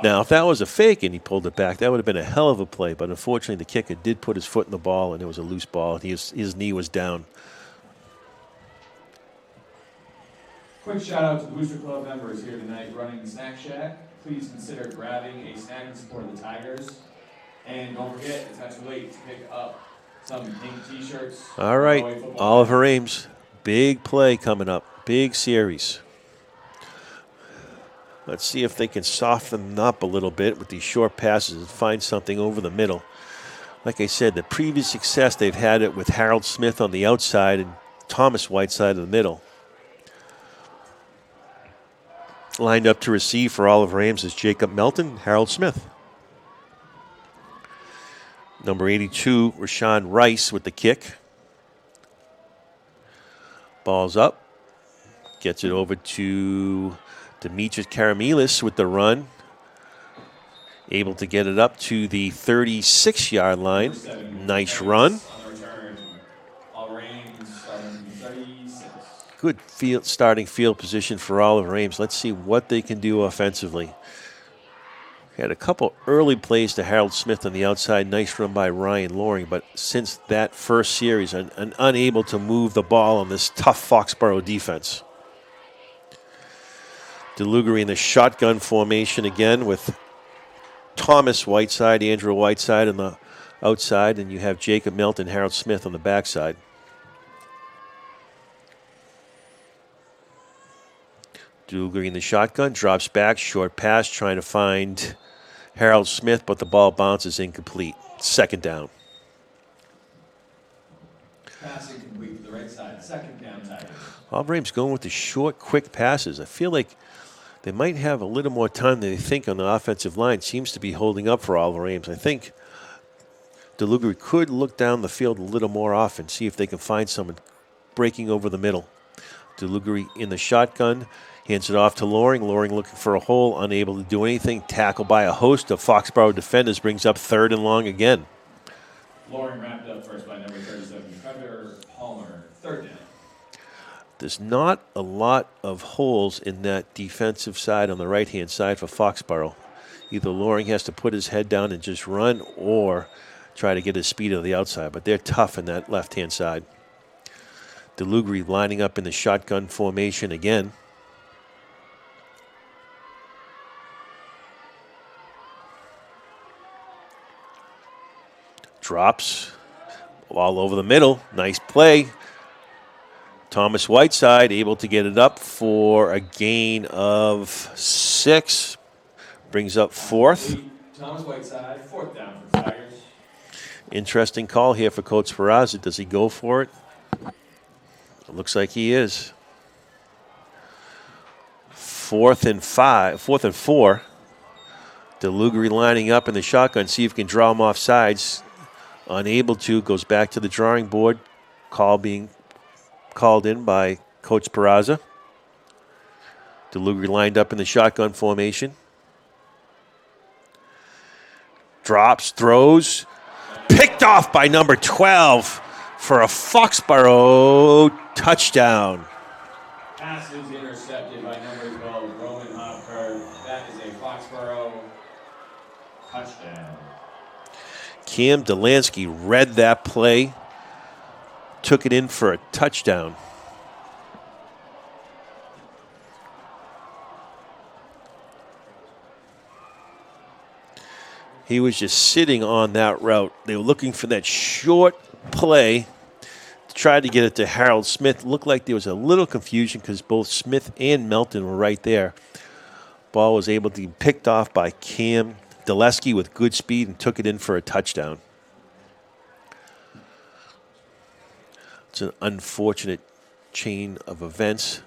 Now, if that was a fake and he pulled it back, that would have been a hell of a play. But unfortunately, the kicker did put his foot in the ball, and it was a loose ball. His knee was down. Quick shout out to the Booster Club members here tonight running the Snack Shack. Please consider grabbing a snack in support of the Tigers. And don't forget, it's not too late to pick up some pink t-shirts. All right, Oliver Ames, big play coming up, big series. Let's see if they can soften up a little bit with these short passes and find something over the middle. Like I said, the previous success, they've had it with Harold Smith on the outside and Thomas Whiteside in the middle. Lined up to receive for Oliver Ames is Jacob Melton, Harold Smith. Number 82, Rashawn Rice with the kick. Ball's up. Gets it over to Demetrius Karamilis with the run. Able to get it up to the 36-yard line. Nice run. Good starting field position for Oliver Ames. Let's see what they can do offensively. Had a couple early plays to Harold Smith on the outside. Nice run by Ryan Loring. But since that first series, unable to move the ball on this tough Foxboro defense. DeLugary in the shotgun formation again with Thomas Whiteside, Andrew Whiteside on the outside, and you have Jacob Milton, Harold Smith on the backside. DeLugary in the shotgun, drops back, short pass, trying to find Harold Smith, but the ball bounces incomplete. Second down. Pass incomplete to the right side. Second down, Tigers. Oliver Ames going with the short, quick passes. I feel like they might have a little more time than they think on the offensive line. Seems to be holding up for Oliver Ames. I think DeLugary could look down the field a little more often, see if they can find someone breaking over the middle. DeLugary in the shotgun, hands it off to Loring. Loring looking for a hole, unable to do anything. Tackled by a host of Foxboro defenders, brings up 3rd and long again. Loring wrapped up first by number 37, Trevor Palmer, 3rd down. There's not a lot of holes in that defensive side on the right-hand side for Foxboro. Either Loring has to put his head down and just run or try to get his speed on the outside, but they're tough in that left-hand side. DeLugary lining up in the shotgun formation again. Drops all over the middle. Nice play. Thomas Whiteside able to get it up for a gain of 6. Brings up 4th. Thomas Whiteside, 4th down for the Tigers. Interesting call here for Coach Peraza. Does he go for it? It looks like he is. 4th and 4. DeLugary lining up in the shotgun. See if he can draw him off sides. Unable to. Goes back to the drawing board. Call being called in by Coach Peraza. DeLugary lined up in the shotgun formation. Drops, throws. Picked off by number 12 for a Foxboro touchdown. Pass is intercepted by number 12, Roman Hopper. That is a Foxboro touchdown. Cam Delansky read that play, took it in for a touchdown. He was just sitting on that route. They were looking for that short play to try to get it to Harold Smith. Looked like there was a little confusion because both Smith and Melton were right there. Ball was able to be picked off by Cam Delansky with good speed and took it in for a touchdown. It's an unfortunate chain of events.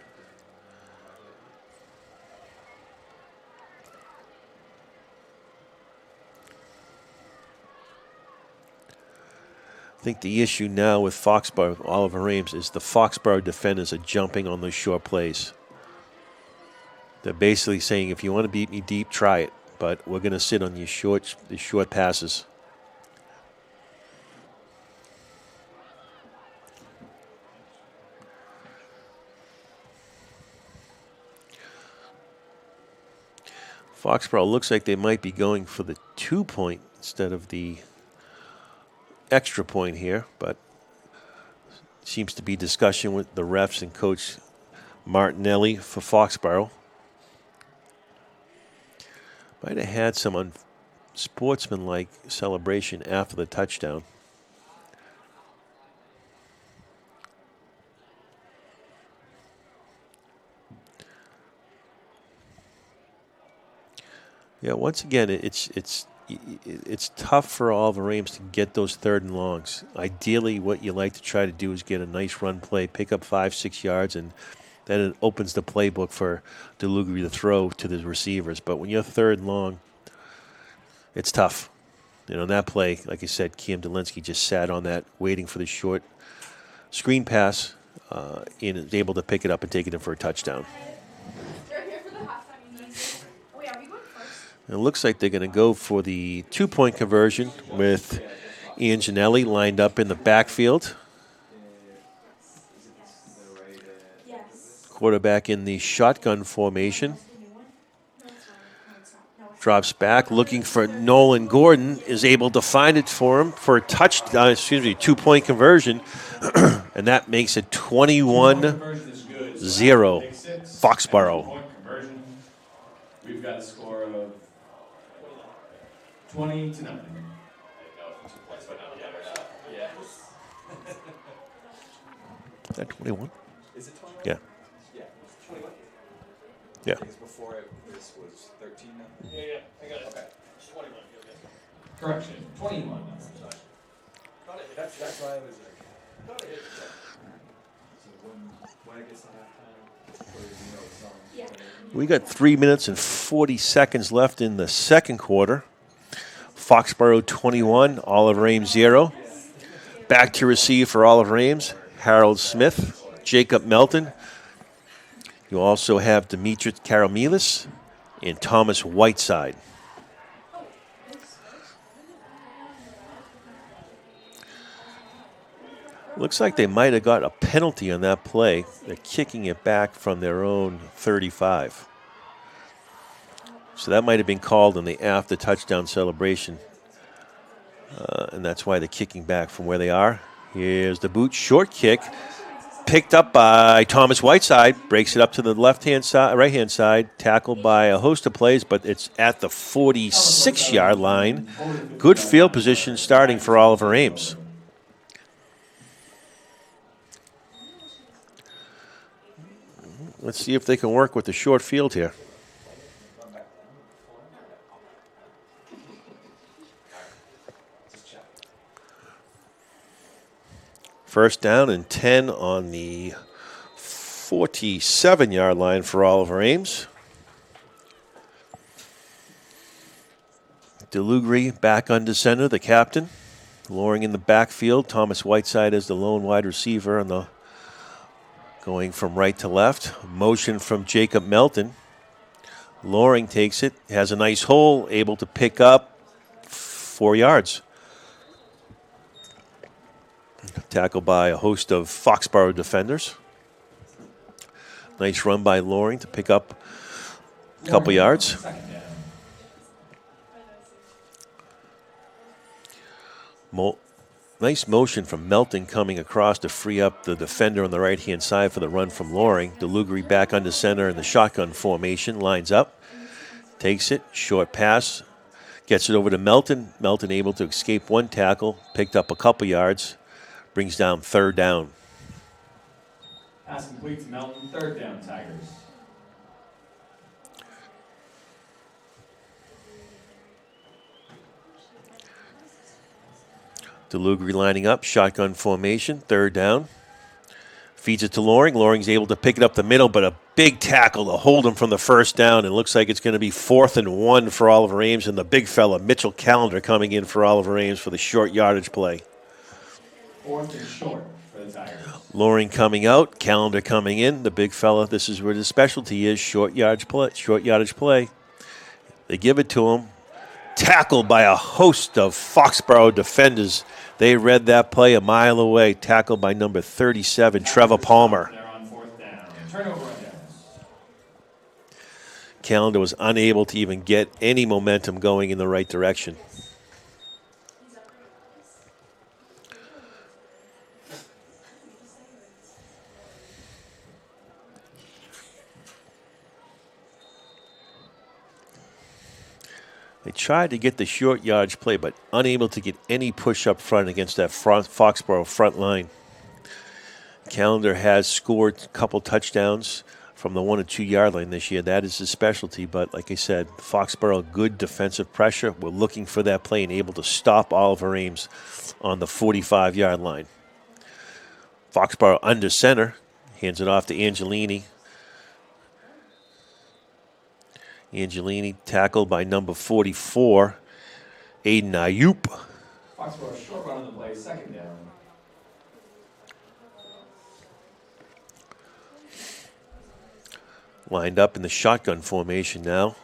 I think the issue now with Foxboro, Oliver Ames, is the Foxboro defenders are jumping on those short plays. They're basically saying, if you want to beat me deep, try it. But we're going to sit on these short passes. Foxboro looks like they might be going for the 2-point instead of the extra point here, but seems to be discussion with the refs and Coach Martinelli for Foxboro. Might have had some unsportsmanlike celebration after the touchdown. Yeah, once again, it's tough for Oliver Ames to get those 3rd and longs. Ideally, what you like to try to do is get a nice run play, pick up 5-6 yards, and then it opens the playbook for DeLugary to throw to the receivers. But when you're 3rd and long, it's tough. You know, that play, like I said, Cam Delansky just sat on that, waiting for the short screen pass, and is able to pick it up and take it in for a touchdown. It looks like they're going to go for the 2-point conversion with Ian Gianelli lined up in the backfield. Quarterback in the shotgun formation. Drops back, looking for Nolan Gordon, is able to find it for him for a 2-point conversion, and that makes it 21-0 Foxboro. We've got a score of 20-0. Is that 21? Is it 21? Yeah. Yeah, 21. Yeah. Because before this was 13 now. Yeah, I got it. Okay. It's 21. Correction, 21. That's why I was like, thought I hit it. So when it gets to halftime, or does he know the song? Yeah. We got 3 minutes and 40 seconds left in the second quarter. Foxboro 21, Oliver Ames 0. Back to receive for Oliver Ames, Harold Smith, Jacob Melton. You also have Dimitris Karamilis and Thomas Whiteside. Looks like they might have got a penalty on that play. They're kicking it back from their own 35. So that might have been called in the after touchdown celebration. And that's why they're kicking back from where they are. Here's the boot, short kick, picked up by Thomas Whiteside, breaks it up to the left-hand side, right-hand side, tackled by a host of plays, but it's at the 46-yard line. Good field position starting for Oliver Ames. Let's see if they can work with the short field here. First down and 10 on the 47-yard line for Oliver Ames. DeLugri back under center, the captain. Loring in the backfield. Thomas Whiteside as the lone wide receiver on the going from right to left. Motion from Jacob Melton. Loring takes it, has a nice hole, able to pick up 4 yards. Tackled by a host of Foxboro defenders. Nice run by Loring to pick up a couple yards. Nice motion from Melton coming across to free up the defender on the right-hand side for the run from Loring. DeLugri back under center in the shotgun formation, lines up, takes it, short pass, gets it over to Melton. Melton able to escape one tackle, picked up a couple yards, brings down third down. Pass complete to Melton, third down, Tigers. DeLugri lining up, shotgun formation, third down. Feeds it to Loring. Loring's able to pick it up the middle, but a big tackle to hold him from the first down. It looks like it's going to be 4th and 1 for Oliver Ames, and the big fella, Mitchell Callender, coming in for Oliver Ames for the short yardage play. 4th and short for the Tigers. Loring coming out, Callender coming in. The big fella, this is where the specialty is, short yardage play. They give it to him. Tackled by a host of Foxboro defenders. They read that play a mile away. Tackled by number 37, Trevor Palmer. They're on 4th down. Turnover on downs. Callender was unable to even get any momentum going in the right direction. They tried to get the short yardage play, but unable to get any push up front against that Foxboro front line. Callender has scored a couple touchdowns from the 1 and 2 yard line this year. That is his specialty, but like I said, Foxboro, good defensive pressure. We're looking for that play and able to stop Oliver Ames on the 45-yard line. Foxboro under center, hands it off to Angelini. Angelini tackled by number 44, Aiden Ayup. Foxboro short run on the play, second down. Lined up in the shotgun formation now.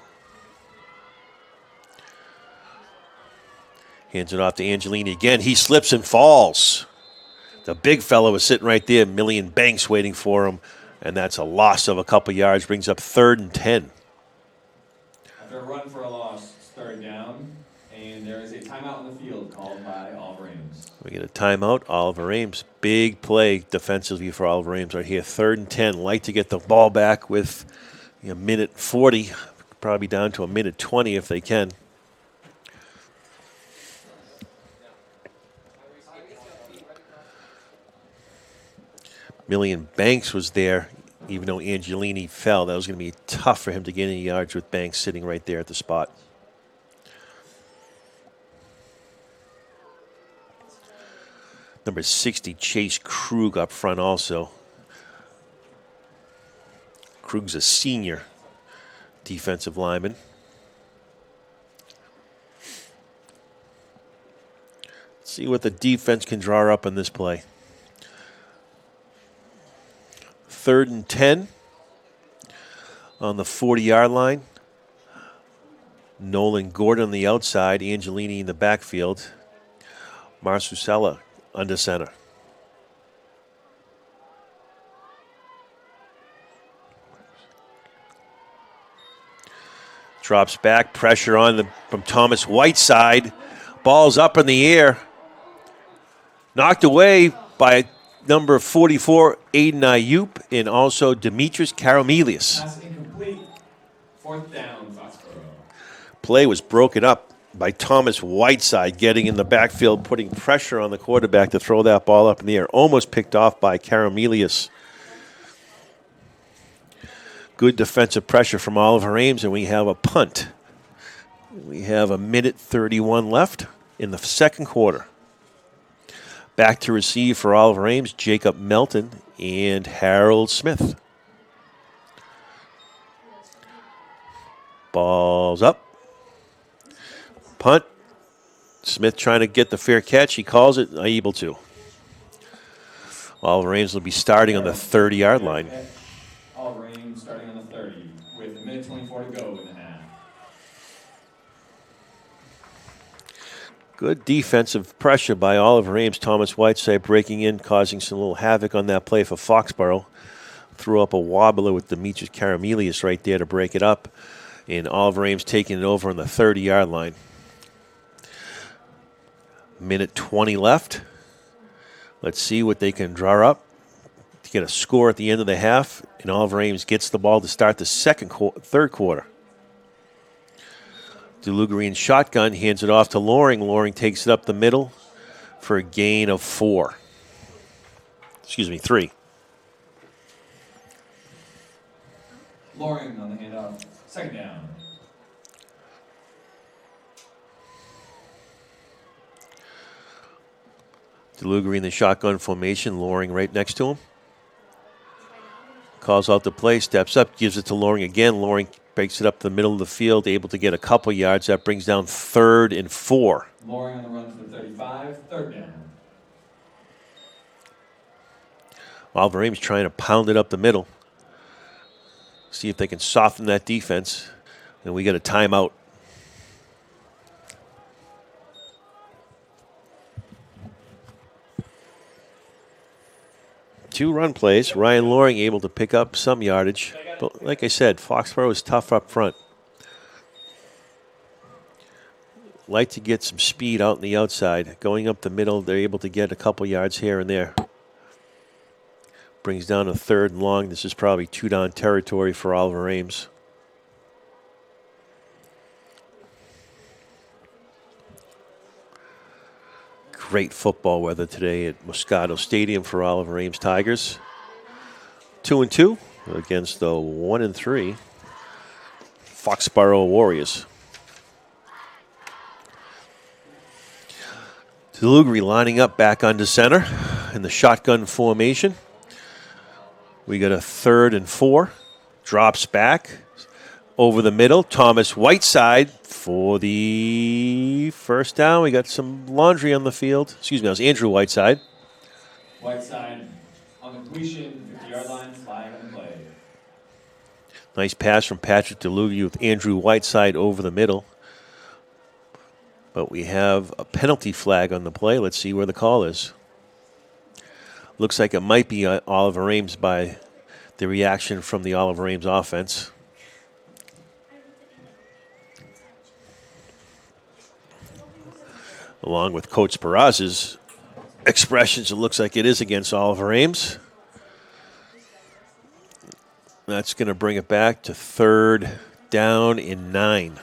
Hands it off to Angelini again. He slips and falls. The big fellow was sitting right there, Million Banks waiting for him, and that's a loss of a couple yards, brings up 3rd and 10. After a run for a loss, We get a timeout. Oliver Ames, big play defensively for Oliver Ames right here. 3rd and 10. Like to get the ball back with a minute 40, probably down to a minute 20 if they can. Million Banks was there, even though Angelini fell. That was going to be tough for him to get any yards with Banks sitting right there at the spot. Number 60, Chase Krug up front also. Krug's a senior defensive lineman. Let's see what the defense can draw up on this play. 3rd and 10 on the 40-yard line. Nolan Gordon on the outside, Angelini in the backfield. Marsusella under center. Drops back, pressure on from Thomas Whiteside. Ball's up in the air. Knocked away by number 44, Aiden Ayup, and also Demetrius Karamelius. Pass incomplete. 4th down, Foxboro. Play was broken up by Thomas Whiteside getting in the backfield, putting pressure on the quarterback to throw that ball up in the air. Almost picked off by Karamelius. Good defensive pressure from Oliver Ames, and we have a punt. We have a minute 31 left in the second quarter. Back to receive for Oliver Ames, Jacob Melton and Harold Smith. Ball's up. Punt. Smith trying to get the fair catch. He calls it, unable to. Oliver Ames will be starting on the 30-yard line. Oliver Ames starting on the 30 with a minute 24 to go in the half. Good defensive pressure by Oliver Ames. Thomas Whiteside breaking in, causing some little havoc on that play for Foxboro. Threw up a wobbler with Demetrius Karamelius right there to break it up. And Oliver Ames taking it over on the 30-yard line. Minute 20 left. Let's see what they can draw up to get a score at the end of the half. And Oliver Ames gets the ball to start the third quarter. DeLugari in shotgun, hands it off to Loring. Loring takes it up the middle for a gain of 3. Loring on the handoff. 2nd down. DeLugari in the shotgun formation, Loring right next to him. Calls out the play, steps up, gives it to Loring again. Loring breaks it up the middle of the field, able to get a couple yards. That brings down 3rd and 4. Loring on the run to the 35, 3rd down. Oliver Ames trying to pound it up the middle. See if they can soften that defense. And we get a timeout. Two run plays. Ryan Loring able to pick up some yardage. But like I said, Foxboro is tough up front. Like to get some speed out on the outside. Going up the middle, they're able to get a couple yards here and there. Brings down a 3rd and long. This is probably 2-down territory for Oliver Ames. Great football weather today at Muscato Stadium for Oliver Ames Tigers. 2-2 against the 1-3 Foxboro Warriors. DeLugari lining up back under center in the shotgun formation. We got a 3rd and 4. Drops back over the middle. Thomas Whiteside for the first down. We got some laundry on the field. Excuse me, that was Andrew Whiteside. Whiteside on the completion, 50-yard line, flag on the play. Nice pass from Patrick DeLugari with Andrew Whiteside over the middle. But we have a penalty flag on the play. Let's see where the call is. Looks like it might be Oliver Ames by the reaction from the Oliver Ames offense. Along with Coach Peraz's expressions, it looks like it is against Oliver Ames. That's going to bring it back to 3rd down and 9.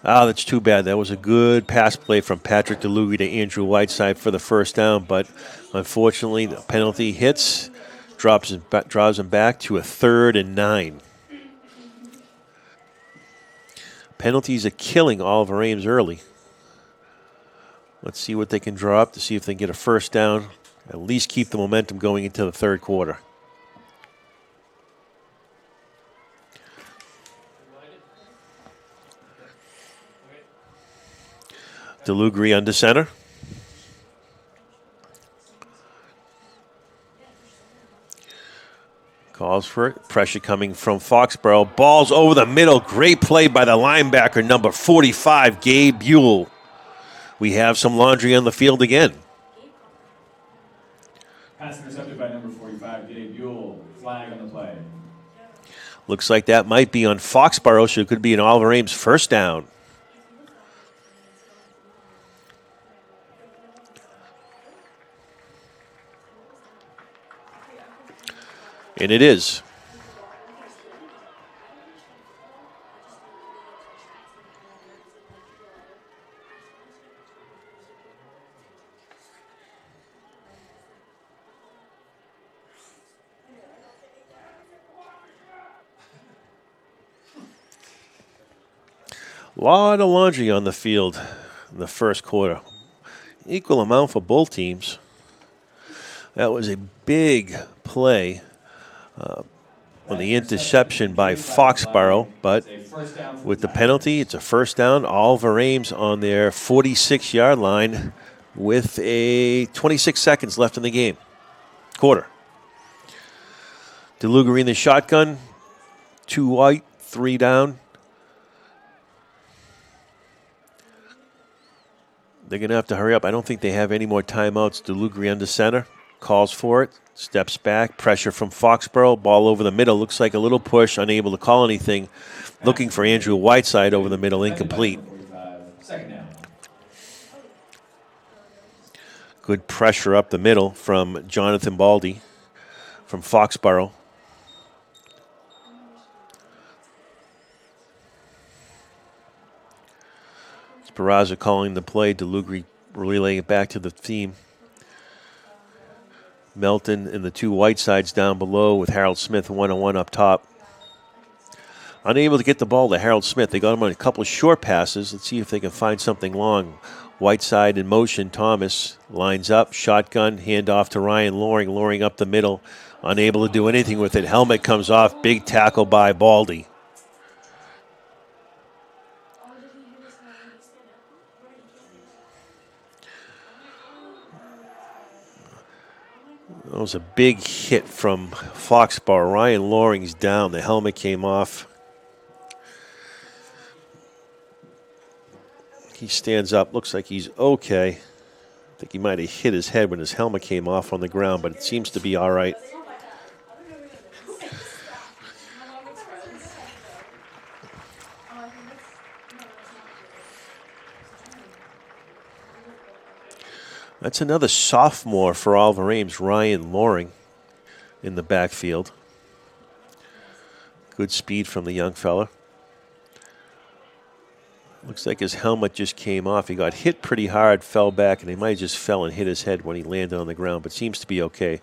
Oh, that's too bad. That was a good pass play from Patrick DeLugie to Andrew Whiteside for the first down, but unfortunately the penalty hits, drives him back to a 3rd and 9. Penalties are killing Oliver Ames early. Let's see what they can draw up to see if they can get a first down, at least keep the momentum going into the third quarter. DeLugie under center. Calls for it. Pressure coming from Foxboro. Ball's over the middle. Great play by the linebacker, number 45, Gabe Buell. We have some laundry on the field again. Pass intercepted by number 45, Gabe Buell. Flag on the play. Looks like that might be on Foxboro, so it could be an Oliver Ames first down. And it is. A lot of laundry on the field in the first quarter. Equal amount for both teams. That was a big play on the interception by Foxboro, but with the penalty, it's a first down. Oliver Ames on their 46-yard line with 26 seconds left in the game. Quarter. DeLugie in the shotgun. 2 white, 3 down. They're going to have to hurry up. I don't think they have any more timeouts. DeLugie under center. Calls for it. Steps back. Pressure from Foxboro. Ball over the middle. Looks like a little push. Unable to call anything. Looking for Andrew Whiteside over the middle. Incomplete. Good pressure up the middle from Jonathan Baldy from Foxboro. Peraza calling the play. DeLugie relaying it back to the team. Melton and the 2 Whitesides down below with Harold Smith 1-on-1 up top. Unable to get the ball to Harold Smith. They got him on a couple of short passes. Let's see if they can find something long. Whiteside in motion. Thomas lines up. Shotgun. Handoff to Ryan Loring. Loring up the middle. Unable to do anything with it. Helmet comes off. Big tackle by Baldy. That was a big hit from Foxborough. Ryan Loring's down. The helmet came off. He stands up. Looks like he's okay. I think he might have hit his head when his helmet came off on the ground, but it seems to be all right. That's another sophomore for Oliver Ames, Ryan Loring, in the backfield. Good speed from the young fella. Looks like his helmet just came off. He got hit pretty hard, fell back, and he might have just fell and hit his head when he landed on the ground, but seems to be okay.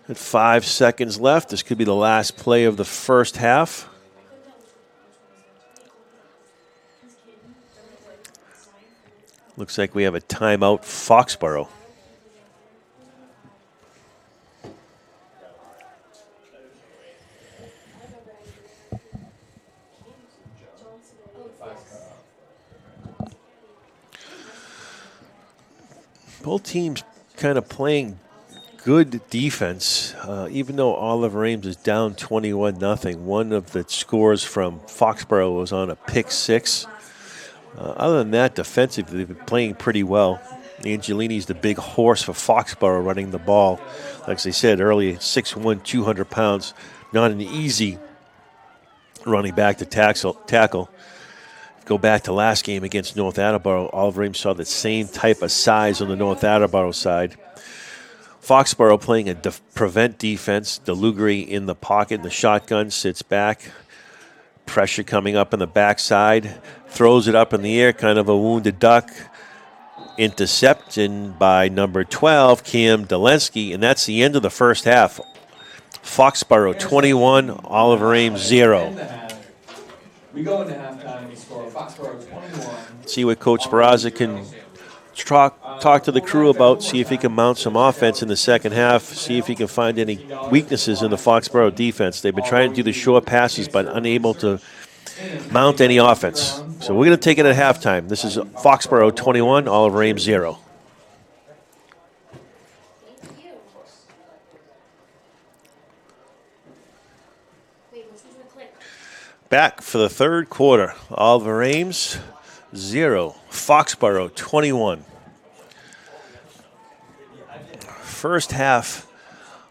At 5 seconds left. This could be the last play of the first half. Looks like we have a timeout, Foxborough. Both teams kind of playing good defense, even though Oliver Ames is down 21-0. One of the scores from Foxborough was on a pick 6. Other than that, defensively, they've been playing pretty well. Angelini's the big horse for Foxboro running the ball. Like I said earlier, 6'1", 200 pounds. Not an easy running back to tackle. Go back to last game against North Attleboro. Oliver Ames saw the same type of size on the North Attleboro side. Foxboro playing a prevent defense. DeLugri in the pocket in the shotgun, sits back. Pressure coming up in the backside. Throws it up in the air, kind of a wounded duck. Intercepted by number 12, Cam Delensky, and that's the end of the first half. Foxboro 21, Oliver Ames 0. We go into halftime and score Foxboro 21. See what Coach Barraza can talk to the crew about, see if he can mount some offense in the second half, see if he can find any weaknesses in the Foxboro defense. They've been trying to do the short passes but unable to mount any offense. So we're going to take it at halftime. This is Foxboro 21, Oliver Ames 0. Back for the third quarter. Oliver Ames 0, Foxboro 21. First half,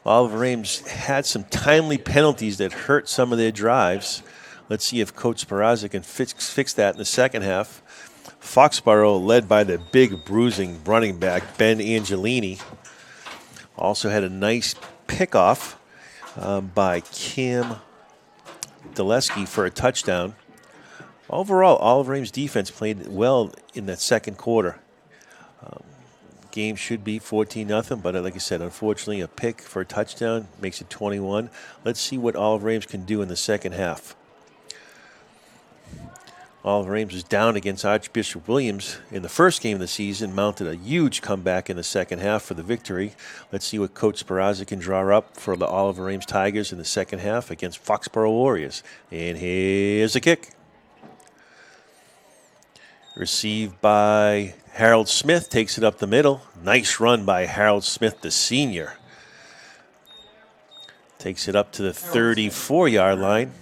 Oliver Ames had some timely penalties that hurt some of their drives. Let's see if Coach Barraza can fix that in the second half. Foxboro led by the big bruising running back, Ben Angelini. Also had a nice pickoff by Cam Delesky for a touchdown. Overall, Oliver Ames defense played well in that second quarter. Game should be 14-0, but like I said, unfortunately, a pick for a touchdown makes it 21. Let's see what Oliver Ames can do in the second half. Oliver Ames was down against Archbishop Williams in the first game of the season, mounted a huge comeback in the second half for the victory. Let's see what Coach Barraza can draw up for the Oliver Ames Tigers in the second half against Foxboro Warriors. And here's a kick. Received by Harold Smith, takes it up the middle. Nice run by Harold Smith, the senior. Takes it up to the 34-yard line.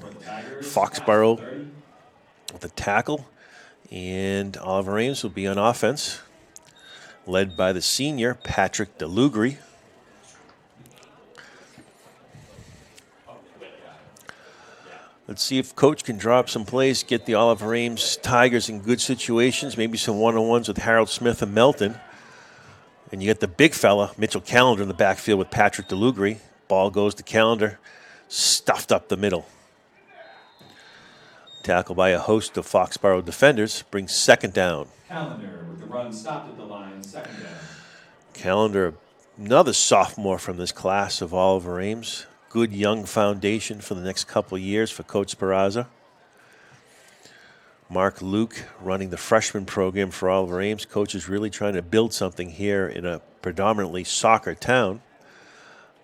Foxboro with a tackle, and Oliver Ames will be on offense, led by the senior, Patrick DeLugri. Let's see if Coach can draw up some plays, get the Oliver Ames Tigers in good situations, maybe some one-on-ones with Harold Smith and Melton. And you get the big fella, Mitchell Callender, in the backfield with Patrick DeLugri. Ball goes to Callender, stuffed up the middle. Tackled by a host of Foxboro defenders, brings second down. Callender with the run stopped at the line, second down. Callender, another sophomore from this class of Oliver Ames. Good young foundation for the next couple of years for Coach Barraza. Mark Luke running the freshman program for Oliver Ames. Coach is really trying to build something here in a predominantly soccer town.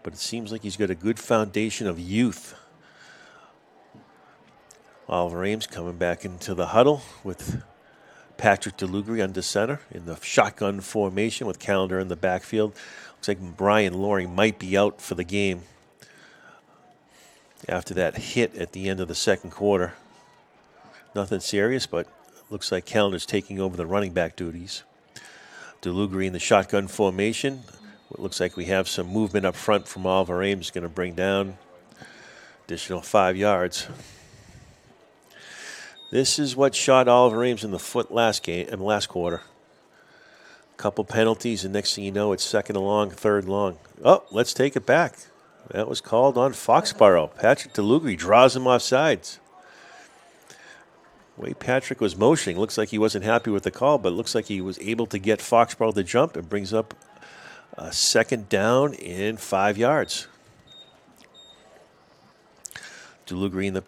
But it seems like he's got a good foundation of youth. Oliver Ames coming back into the huddle with Patrick DeLugri under center in the shotgun formation with Callender in the backfield. Looks like Brian Loring might be out for the game after that hit at the end of the second quarter. Nothing serious, but looks like Callender's taking over the running back duties. DeLugri in the shotgun formation. It looks like we have some movement up front from Oliver Ames, going to bring down additional 5 yards. This is what shot Oliver Ames in the foot last quarter. Couple penalties, and next thing you know, it's second and long, third long. Oh, let's take it back. That was called on Foxboro. Patrick DeLugri draws him off sides. The way Patrick was motioning, looks like he wasn't happy with the call, but it looks like he was able to get Foxboro to jump and brings up a second down and 5 yards. DeLugri in the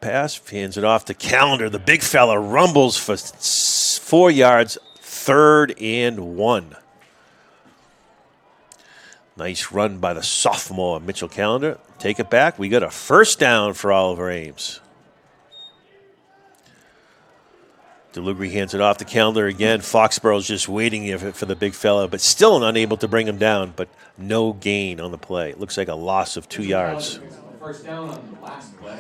pass, hands it off to Callender. The big fella rumbles for 4 yards, 3rd and 1. Nice run by the sophomore Mitchell Callender. Take it back. We got a first down for Oliver Ames. DeLugri hands it off to Callender again. Foxboro's just waiting for the big fella, but still unable to bring him down, but no gain on the play. It looks like a loss of 2 yards. First down on the last play.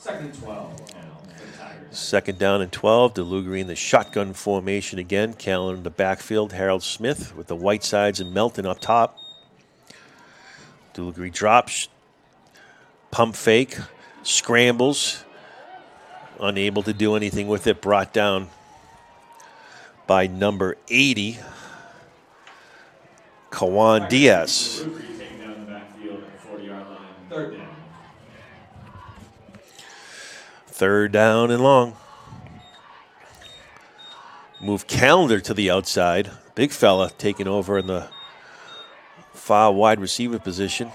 Second and 12 now for the Tigers. Second down and 12. DeLugre in the shotgun formation again. Callan in the backfield. Harold Smith with the Whitesides and Melton up top. DeLugre drops. Pump fake. Scrambles. Unable to do anything with it. Brought down by number 80, Kawan Diaz. Taking down the backfield at the 40-yard line. Third down. Third down and long. Move Calendar to the outside. Big fella taking over in the far wide receiver position.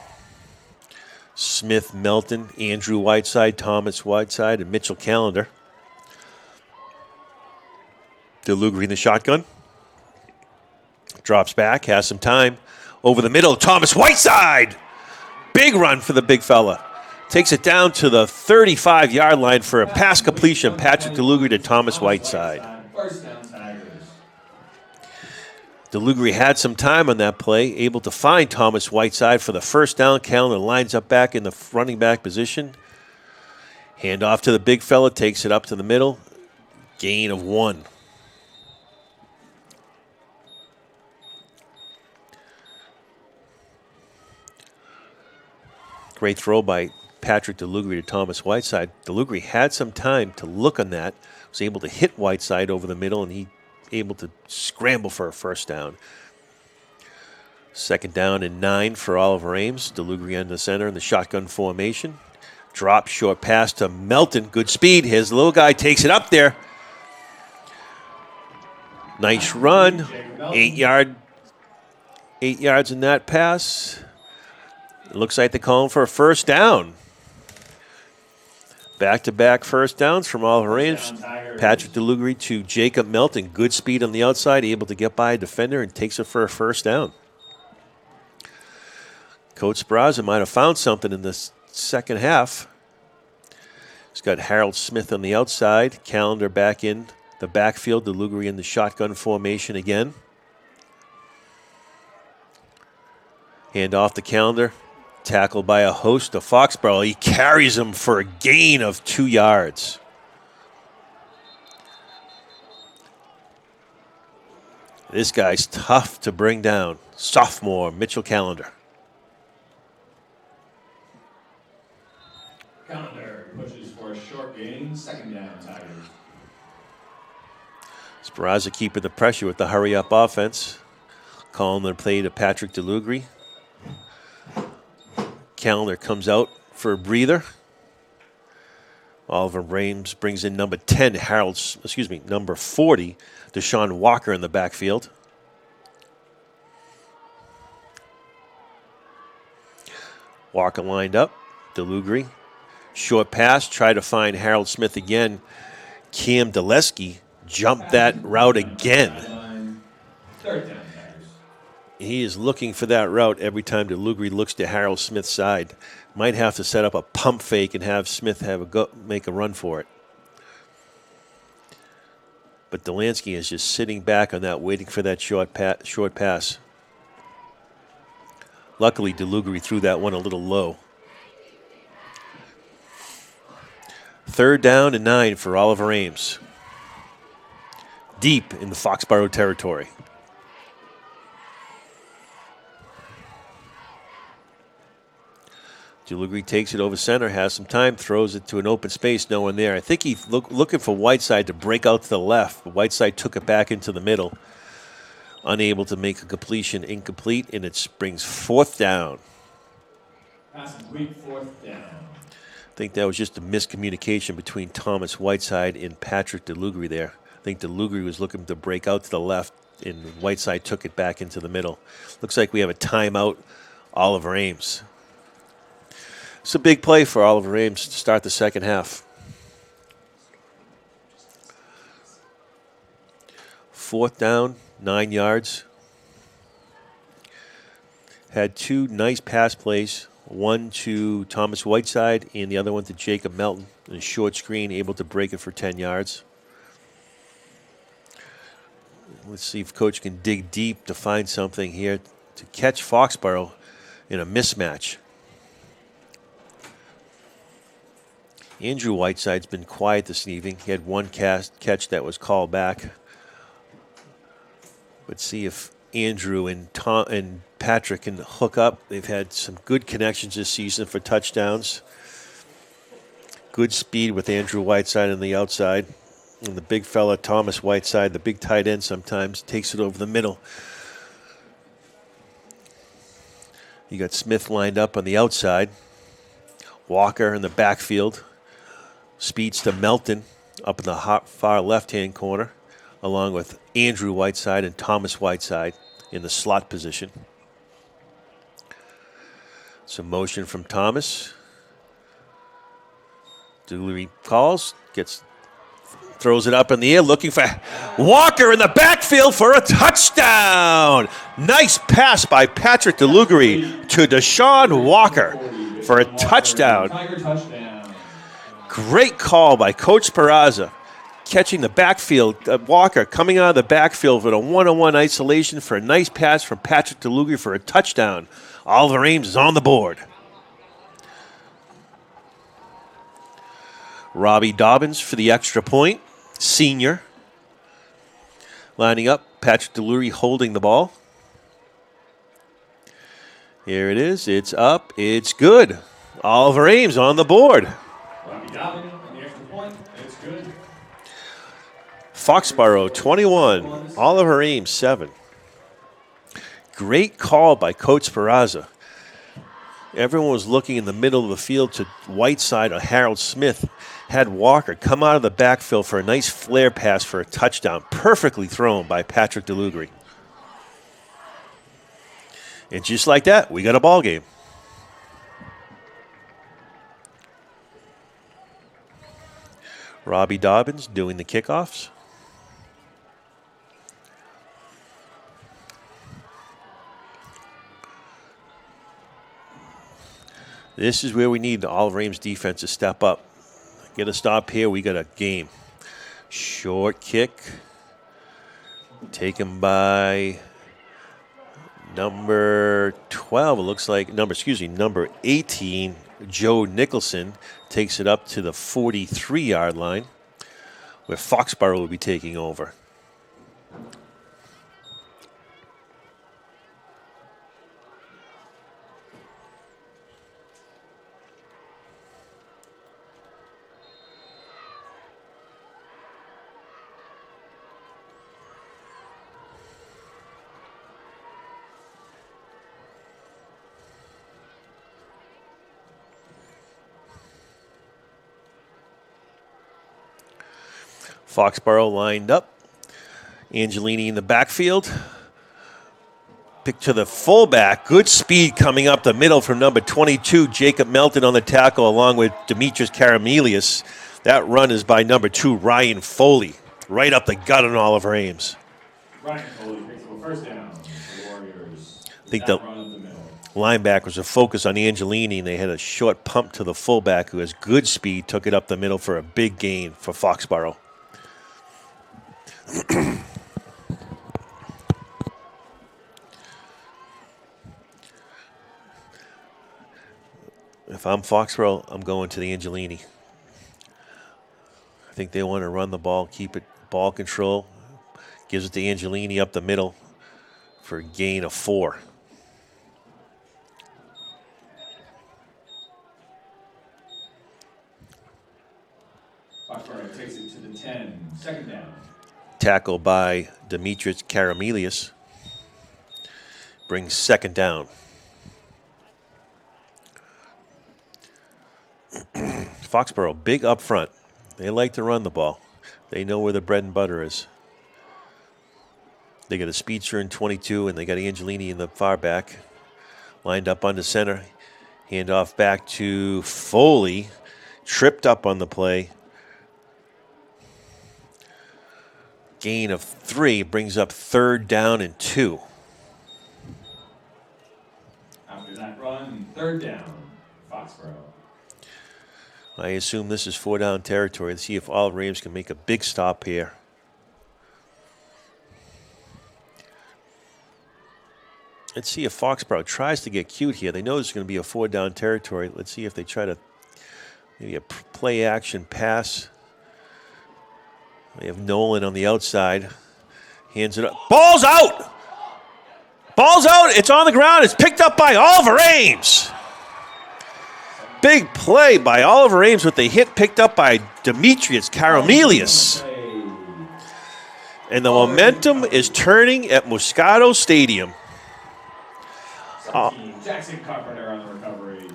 Smith, Melton, Andrew Whiteside, Thomas Whiteside, and Mitchell Calendar. DeLugre in the shotgun. Drops back, has some time. Over the middle, Thomas Whiteside. Big run for the big fella. Takes it down to the 35-yard line for a pass completion. Patrick DeLugre to Thomas Whiteside. First down, Tigers. DeLugre had some time on that play, able to find Thomas Whiteside for the first down. Calendar lines up back in the running back position. Hand off to the big fella, takes it up to the middle. Gain of 1. Great throw by Patrick DeLugre to Thomas Whiteside. DeLugre had some time to look on that, was able to hit Whiteside over the middle, and he able to scramble for a first down. Second down and 9 for Oliver Ames. DeLugre in the center in the shotgun formation. Drop, short pass to Melton. Good speed. His little guy takes it up there. Nice run. 8 yards in that pass. It looks like they're calling for a first down. Back-to-back first downs from Oliver Ames. Patrick DeLugre to Jacob Melton. Good speed on the outside, able to get by a defender and takes it for a first down. Coach Spraza might have found something in the second half. He's got Harold Smith on the outside. Calendar back in the backfield. DeLugre in the shotgun formation again. Hand off the Calendar. Tackled by a host of Foxboro. He carries him for a gain of 2 yards. This guy's tough to bring down. Sophomore Mitchell Calendar. Calendar pushes for a short gain. Second down, Tigers. Speraza keeping the pressure with the hurry-up offense. Calling the play to Patrick DeLugre. Calendar comes out for a breather. Oliver Ames brings in number 10, number 40, Deshaun Walker in the backfield. Walker lined up. DeLugre. Short pass. Try to find Harold Smith again. Cam Deleski jumped that route again. Third down. He is looking for that route every time DeLugre looks to Harold Smith's side. Might have to set up a pump fake and have Smith make a run for it. But Delansky is just sitting back on that, waiting for that short pass. Luckily, DeLugre threw that one a little low. Third down and 9 for Oliver Ames. Deep in the Foxboro territory. DeLugre takes it over center, has some time, throws it to an open space, no one there. I think he's looking for Whiteside to break out to the left, but Whiteside took it back into the middle. Unable to make a completion, incomplete, and it brings fourth down. Pass complete, fourth down. I think that was just a miscommunication between Thomas Whiteside and Patrick DeLugre there. I think DeLugre was looking to break out to the left, and Whiteside took it back into the middle. Looks like we have a timeout, Oliver Ames. It's a big play for Oliver Ames to start the second half. Fourth down, 9 yards. Had 2 nice pass plays, one to Thomas Whiteside and the other one to Jacob Melton. In a short screen, able to break it for 10 yards. Let's see if Coach can dig deep to find something here to catch Foxboro in a mismatch. Andrew Whiteside's been quiet this evening. He had one catch that was called back. Let's see if Andrew and Patrick can hook up. They've had some good connections this season for touchdowns. Good speed with Andrew Whiteside on the outside. And the big fella, Thomas Whiteside, the big tight end sometimes, takes it over the middle. You got Smith lined up on the outside. Walker in the backfield. Speeds to Melton up in the far left-hand corner, along with Andrew Whiteside and Thomas Whiteside in the slot position. Some motion from Thomas. Dooley calls, throws it up in the air, looking for Walker in the backfield for a touchdown. Nice pass by Patrick DeLugari to Deshaun Walker for a touchdown. Great call by Coach Peraza, catching the backfield. Walker coming out of the backfield with a one-on-one isolation for a nice pass from Patrick DeLugari for a touchdown. Oliver Ames is on the board. Robbie Dobbins for the extra point, senior. Lining up, Patrick DeLugari holding the ball. Here it is. It's up. It's good. Oliver Ames on the board. Robbie Dobbin on the extra point. It's good. Foxboro 21, Oliver Ames 7. Great call by Coach Peraza. Everyone was looking in the middle of the field to Whiteside or Harold Smith. Had Walker come out of the backfield for a nice flare pass for a touchdown. Perfectly thrown by Patrick DeLugari. And just like that, we got a ball game. Robbie Dobbins doing the kickoffs. This is where we need the Oliver Ames defense to step up. Get a stop here, we got a game. Short kick. Taken by number 12, it looks like, number 18, Joe Nicholson, takes it up to the 43-yard line, where Foxboro will be taking over. Foxboro lined up. Angelini in the backfield. Pick to the fullback. Good speed coming up the middle from number 22, Jacob Melton on the tackle, along with Demetrius Karamelius. That run is by number 2, Ryan Foley. Right up the gut on Oliver Ames. Ryan Foley picks up a first down for the Warriors. I think the linebacker was a focus on Angelini, and they had a short pump to the fullback who has good speed, took it up the middle for a big gain for Foxboro. If I'm Foxborough, I'm going to the Angelini. I think they want to run the ball, keep it ball control. Gives it to Angelini up the middle for a gain of 4. Foxborough takes it to the 10, second down. Tackle by Demetrius Karamelius. Brings second down. Foxborough, big up front. They like to run the ball. They know where the bread and butter is. They got a speedster in 22, and they got Angelini in the far back. Lined up on the center. Handoff back to Foley. Tripped up on the play. Gain of 3 brings up third down and 2. After that run, third down, Foxborough. I assume this is 4-down territory. Let's see if Oliver Ames can make a big stop here. Let's see if Foxborough tries to get cute here. They know there's going to be a 4-down territory. Let's see if they try to Maybe a play action pass. They have Nolan on the outside. Hands it up. Ball's out! Ball's out. It's on the ground. It's picked up by Oliver Ames. Big play by Oliver Ames with the hit picked up by Demetrius Karamelius. And the momentum is turning at Muscato Stadium. Jackson Carpenter on the recovery.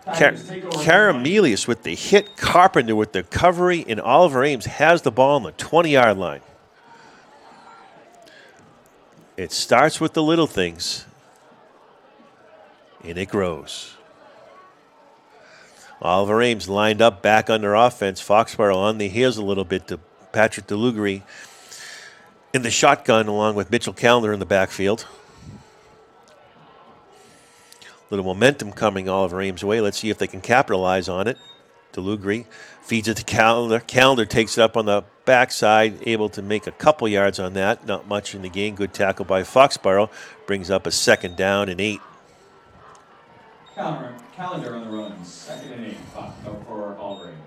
Karamelius with the hit, Carpenter with the recovery, and Oliver Ames has the ball on the 20-yard line. It starts with the little things, and it grows. Oliver Ames lined up back under offense. Foxboro on the heels a little bit to Patrick DeLugri in the shotgun along with Mitchell Callender in the backfield. Little momentum coming Oliver Ames' way. Let's see if they can capitalize on it. DeLugri feeds it to Callender. Callender takes it up on the backside, able to make a couple yards on that. Not much in the game. Good tackle by Foxboro. Brings up a 2nd down and 8. Callender on the run. 2nd and 8 for Oliver Ames.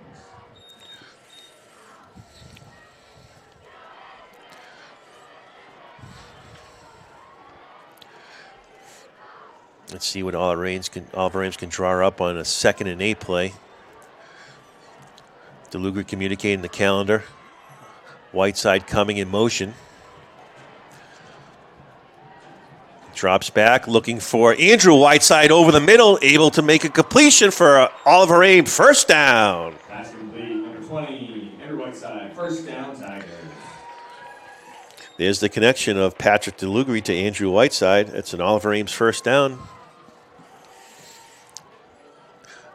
Let's see what Oliver Ames can draw up on a 2nd and 8 play. DeLugri communicating the Callender. Whiteside coming in motion. Drops back, looking for Andrew Whiteside over the middle, able to make a completion for Oliver Ames. 1st down. Pass complete, number 20, Andrew Whiteside. 1st down, Tigers. There's the connection of Patrick DeLugri to Andrew Whiteside. It's an Oliver Ames 1st down.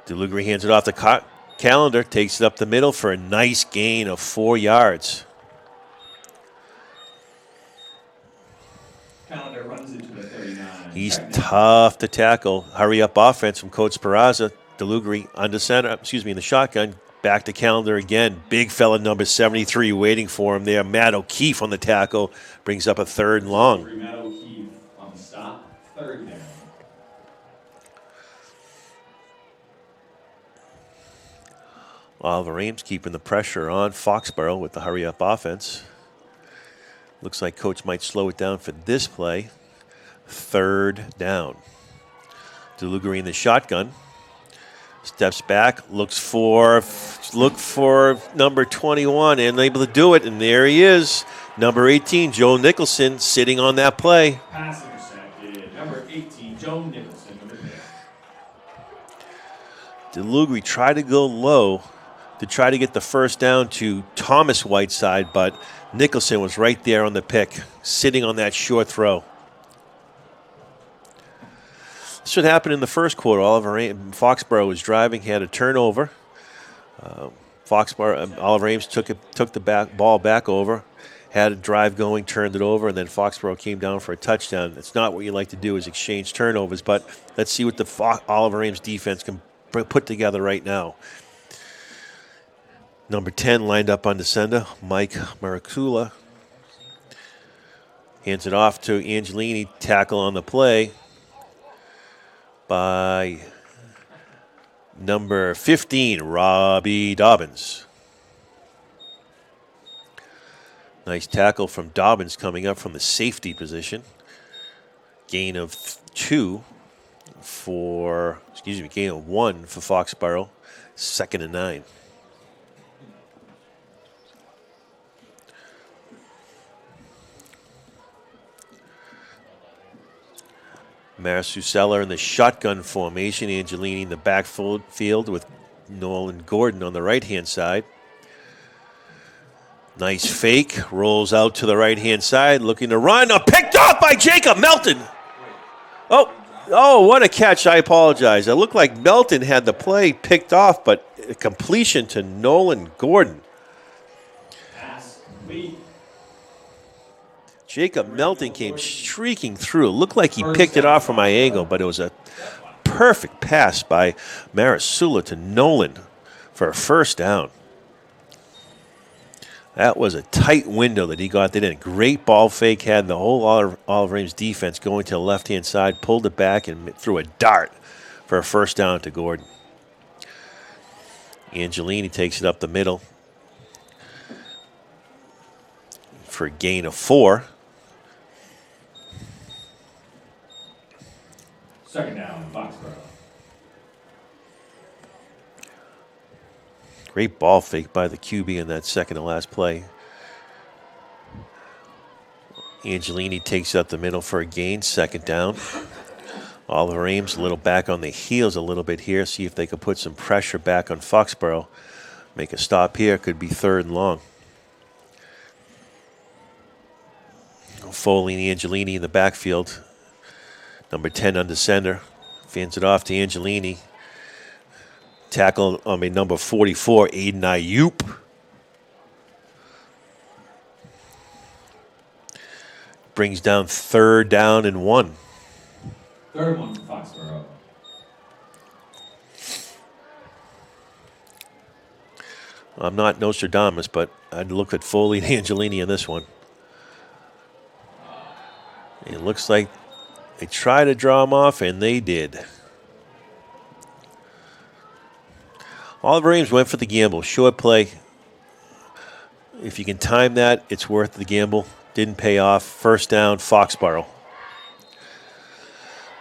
DeLugri hands it off to Callender, takes it up the middle for a nice gain of 4 yards. Callender runs into the 39. He's tough to tackle. Hurry up offense from Coach Peraza. DeLugri under center, in the shotgun. Back to Callender again. Big fella number 73 waiting for him there. Matt O'Keefe on the tackle. Brings up a 3rd and long. Matt O'Keefe on the stop. 3rd down. Oliver Ames keeping the pressure on Foxboro with the hurry-up offense. Looks like Coach might slow it down for this play. 3rd down. DeLugri in the shotgun. Steps back, look for number 21, and able to do it, and there he is. Number 18, Joe Nicholson, sitting on that play. Pass intercepted. Number 18, Joe Nicholson. DeLugri tried to go low to try to get the 1st down to Thomas Whiteside, but Nicholson was right there on the pick, sitting on that short throw. This should happen in the 1st quarter. Foxboro was driving, had a turnover. Oliver Ames took the ball back over, had a drive going, turned it over, and then Foxboro came down for a touchdown. It's not what you like to do is exchange turnovers, but let's see what the Oliver Ames defense can put together right now. Number 10 lined up on the sender, Mike Maracula. Hands it off to Angelini, tackle on the play by number 15, Robbie Dobbins. Nice tackle from Dobbins coming up from the safety position. Gain of 1 for Foxboro. 2nd and 9. Marisusella in the shotgun formation. Angelini in the backfield with Nolan Gordon on the right-hand side. Nice fake. Rolls out to the right-hand side, looking to run. Picked off by Jacob Melton. Oh, what a catch. I apologize. It looked like Melton had the play picked off, but a completion to Nolan Gordon. Pass complete. Jacob Melton came streaking through. It looked like he picked it off from my angle, but it was a perfect pass by Marasula to Nolan for a 1st down. That was a tight window that he got that in. Great ball fake, had the whole Oliver Ames defense going to the left-hand side, pulled it back and threw a dart for a first down to Gordon. Angelini takes it up the middle for a gain of 4. Second down, Foxboro. Great ball fake by the QB in that second to last play. Angelini takes up the middle for a gain, second down. Oliver Ames a little back on the heels a little bit here. See if they can put some pressure back on Foxboro. Make a stop here. Could be third and long. Foley and Angelini in the backfield. Number 10 under center. Fans it off to Angelini. Tackle on number 44, Aiden Ayup. Brings down third down and 1. Third one for Foxboro. I'm not Nostradamus, but I'd look at Foley and Angelini in this one. It looks like they tried to draw him off, and they did. Oliver Ames went for the gamble. Short play. If you can time that, it's worth the gamble. Didn't pay off. First down, Foxboro.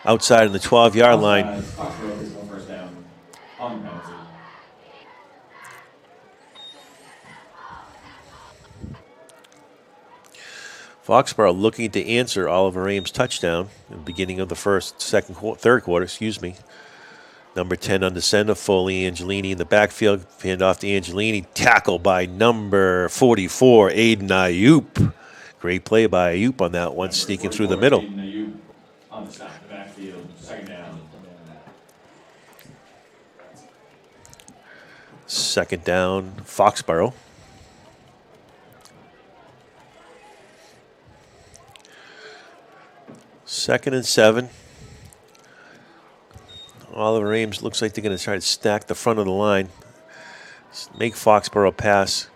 Outside of the 12-yard line. Foxboro is first down on the penalty. Foxboro looking to answer Oliver Ames' touchdown in the beginning of the third quarter, Number 10 under center, Foley, Angelini in the backfield. Hand off to Angelini. Tackle by number 44, Aiden Ayup. Great play by Ayup on that one, sneaking through the middle. Aiden Ayup on the stop, the backfield, second down. Second down, Foxboro. Second and 7. Oliver Ames looks like they're going to try to stack the front of the line. Make Foxboro pass.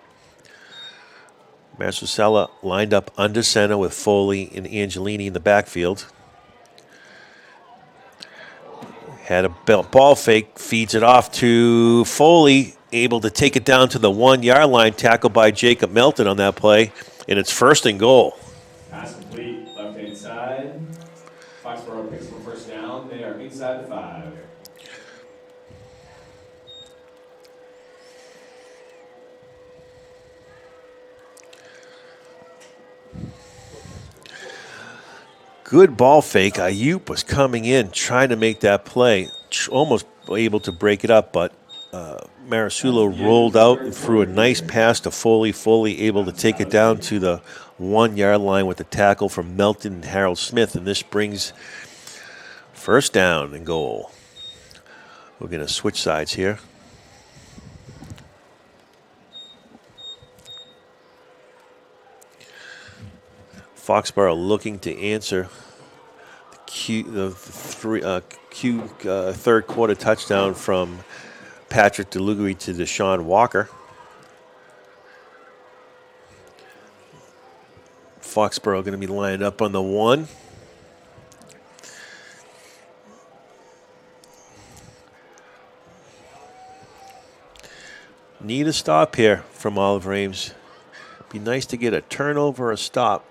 Marcusella lined up under center with Foley and Angelini in the backfield. Had a ball fake, feeds it off to Foley, able to take it down to the 1-yard line, tackled by Jacob Melton on that play, and it's first and goal. Pass complete, left-hand side. Foxboro picks up a first down. They are inside the 5. Good ball fake. Ayup was coming in, trying to make that play. Almost able to break it up, but Marasulo rolled out and threw a nice pass to Foley. Foley able to take it down to the 1-yard line with the tackle from Melton and Harold Smith, and this brings first down and goal. We're going to switch sides here. Foxboro looking to answer the third quarter touchdown from Patrick DeLugui to Deshaun Walker. Foxboro going to be lined up on the 1. Need a stop here from Oliver Ames. Be nice to get a turnover or a stop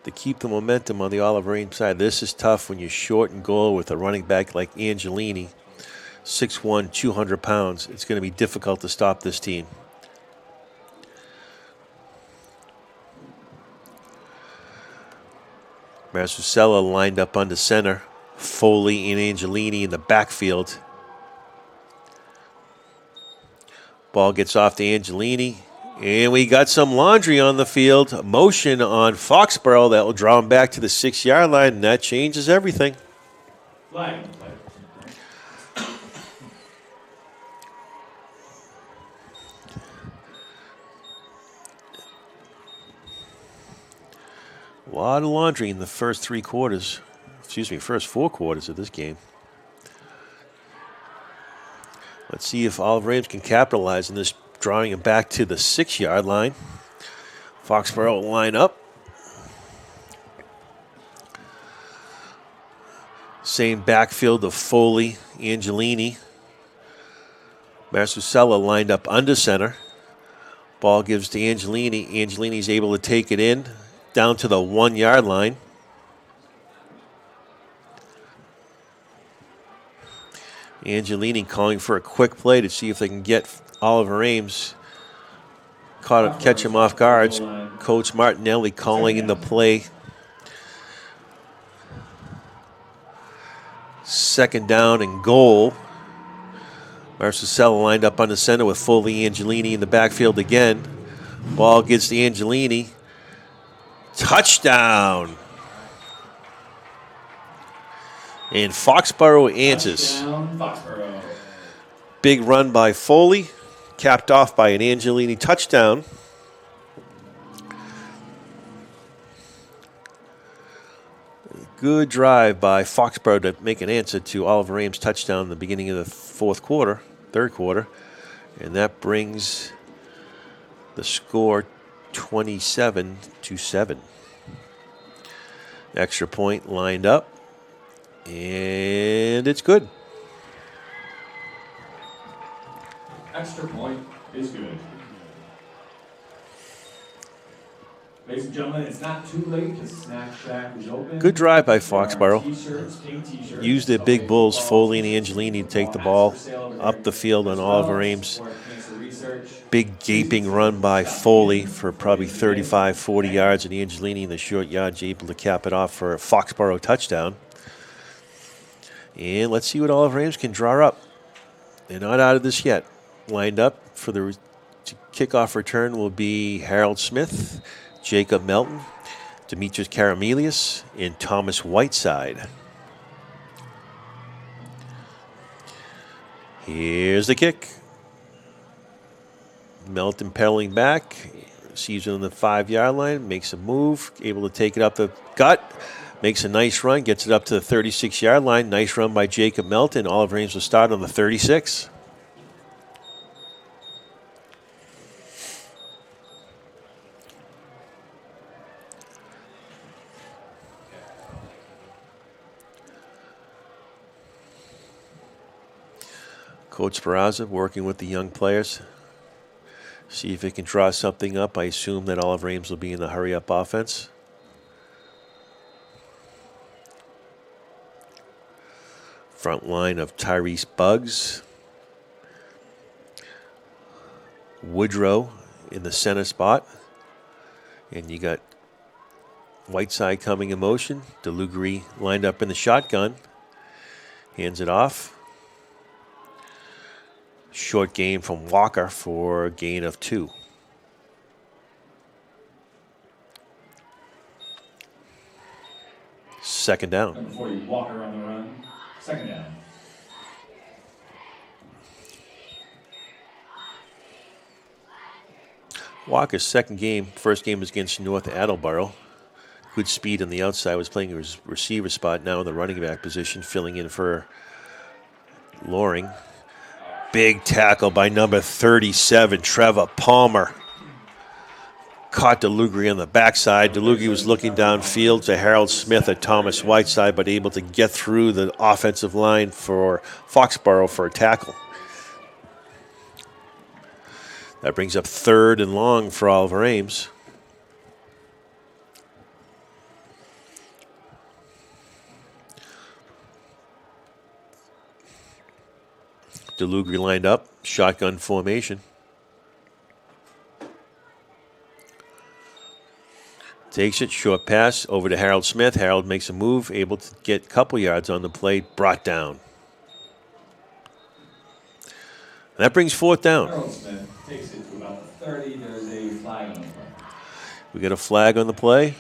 to keep the momentum on the Oliver Ames side. This is tough when you're short and goal with a running back like Angelini, 6'1", 200 pounds. It's going to be difficult to stop this team. Marcusella lined up under center. Foley and Angelini in the backfield. Ball gets off to Angelini. And we got some laundry on the field. Motion on Foxboro that will draw him back to the 6-yard line, and that changes everything. Line. A lot of laundry in the first first 4 quarters of this game. Let's see if Oliver Ames can capitalize on this, drawing him back to the 6-yard line. Foxboro will line up. Same backfield of Foley, Angelini. Marcusella lined up under center. Ball gives to Angelini. Angelini's able to take it in down to the 1 yard line. Angelini calling for a quick play to see if they can get Oliver Ames. Catch him off guard. Coach Martinelli calling in the play. Second down and goal. Marcusella lined up on the center with Foley Angelini in the backfield again. Ball gets to Angelini. Touchdown. And Foxboro answers. Foxboro. Big run by Foley, capped off by an Angelini touchdown. Good drive by Foxboro to make an answer to Oliver Ames' touchdown in the beginning of the third quarter. And that brings the score 27-7. Extra point lined up. And it's good. Extra point is good. Ladies and gentlemen, it's not too late. The snack shack is open. Good drive by Foxboro. Pink t-shirts. Used their big bulls, Foley and Angelini, to take the ball up the field on Oliver Ames. Big gaping run by Foley for probably 35, 40 yards, and Angelini in the short yards able to cap it off for a Foxboro touchdown. And let's see what Oliver Ames can draw up. They're not out of this yet. Lined up for the kickoff return will be Harold Smith, Jacob Melton, Demetrius Karamelius, and Thomas Whiteside. Here's the kick. Melton pedaling back, receives it on the 5 yard line, makes a move, able to take it up the gut, makes a nice run, gets it up to the 36 yard line. Nice run by Jacob Melton. Oliver Ames will start on the 36. Coach Barraza working with the young players. See if he can draw something up. I assume that Oliver Ames will be in the hurry-up offense. Front line of Tyrese Buggs. Woodrow in the center spot. And you got Whiteside coming in motion. DeLugri lined up in the shotgun. Hands it off. Short gain from Walker for a gain of 2. Second down. Number 40, Walker on the run. Second down. Walker's second game, first game was against North Attleboro. Good speed on the outside, was playing his receiver spot, now in the running back position, filling in for Loring. Big tackle by number 37, Trevor Palmer. Caught DeLugri on the backside. DeLugri was looking downfield to Harold Smith at Thomas Whiteside, but able to get through the offensive line for Foxboro for a tackle. That brings up 3rd and long for Oliver Ames. DeLugri lined up, shotgun formation. Takes it, short pass over to Harold Smith. Harold makes a move, able to get a couple yards on the play, brought down. And that brings 4th down. Harold Smith takes it to about the 30. There's a flag on the play. We got a flag on the play.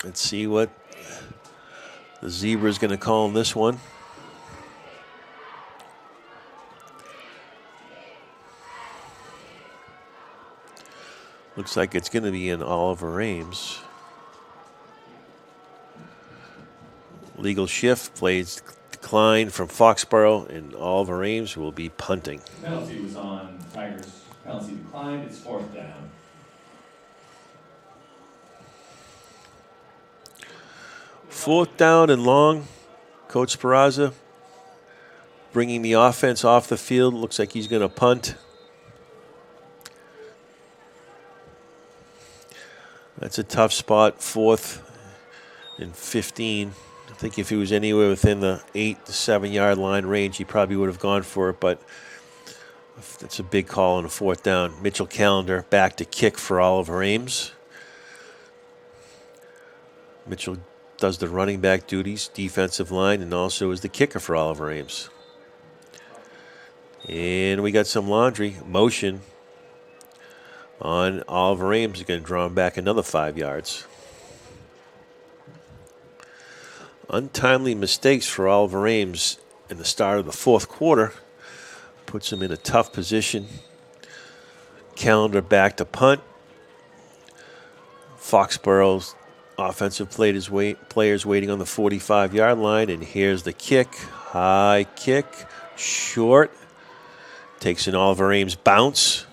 Let's see what the Zebra is going to call on this one. Looks like it's going to be in Oliver Ames. Legal shift, plays decline from Foxboro, and Oliver Ames will be punting. The penalty was on Tigers. Penalty declined. It's 4th down. 4th down and long. Coach Peraza bringing the offense off the field. Looks like he's going to punt. That's a tough spot, 4th and 15. I think if he was anywhere within the 8 to 7 yard line range, he probably would have gone for it, but that's a big call on a 4th down. Mitchell Callender back to kick for Oliver Ames. Mitchell does the running back duties, defensive line, and also is the kicker for Oliver Ames. And we got some laundry motion on Oliver Ames. He's going to draw him back another 5 yards. Untimely mistakes for Oliver Ames in the start of the 4th quarter puts him in a tough position. Callender back to punt. Foxboro's offensive players waiting on the 45-yard line, and here's the kick. High kick, short. Takes an Oliver Ames bounce.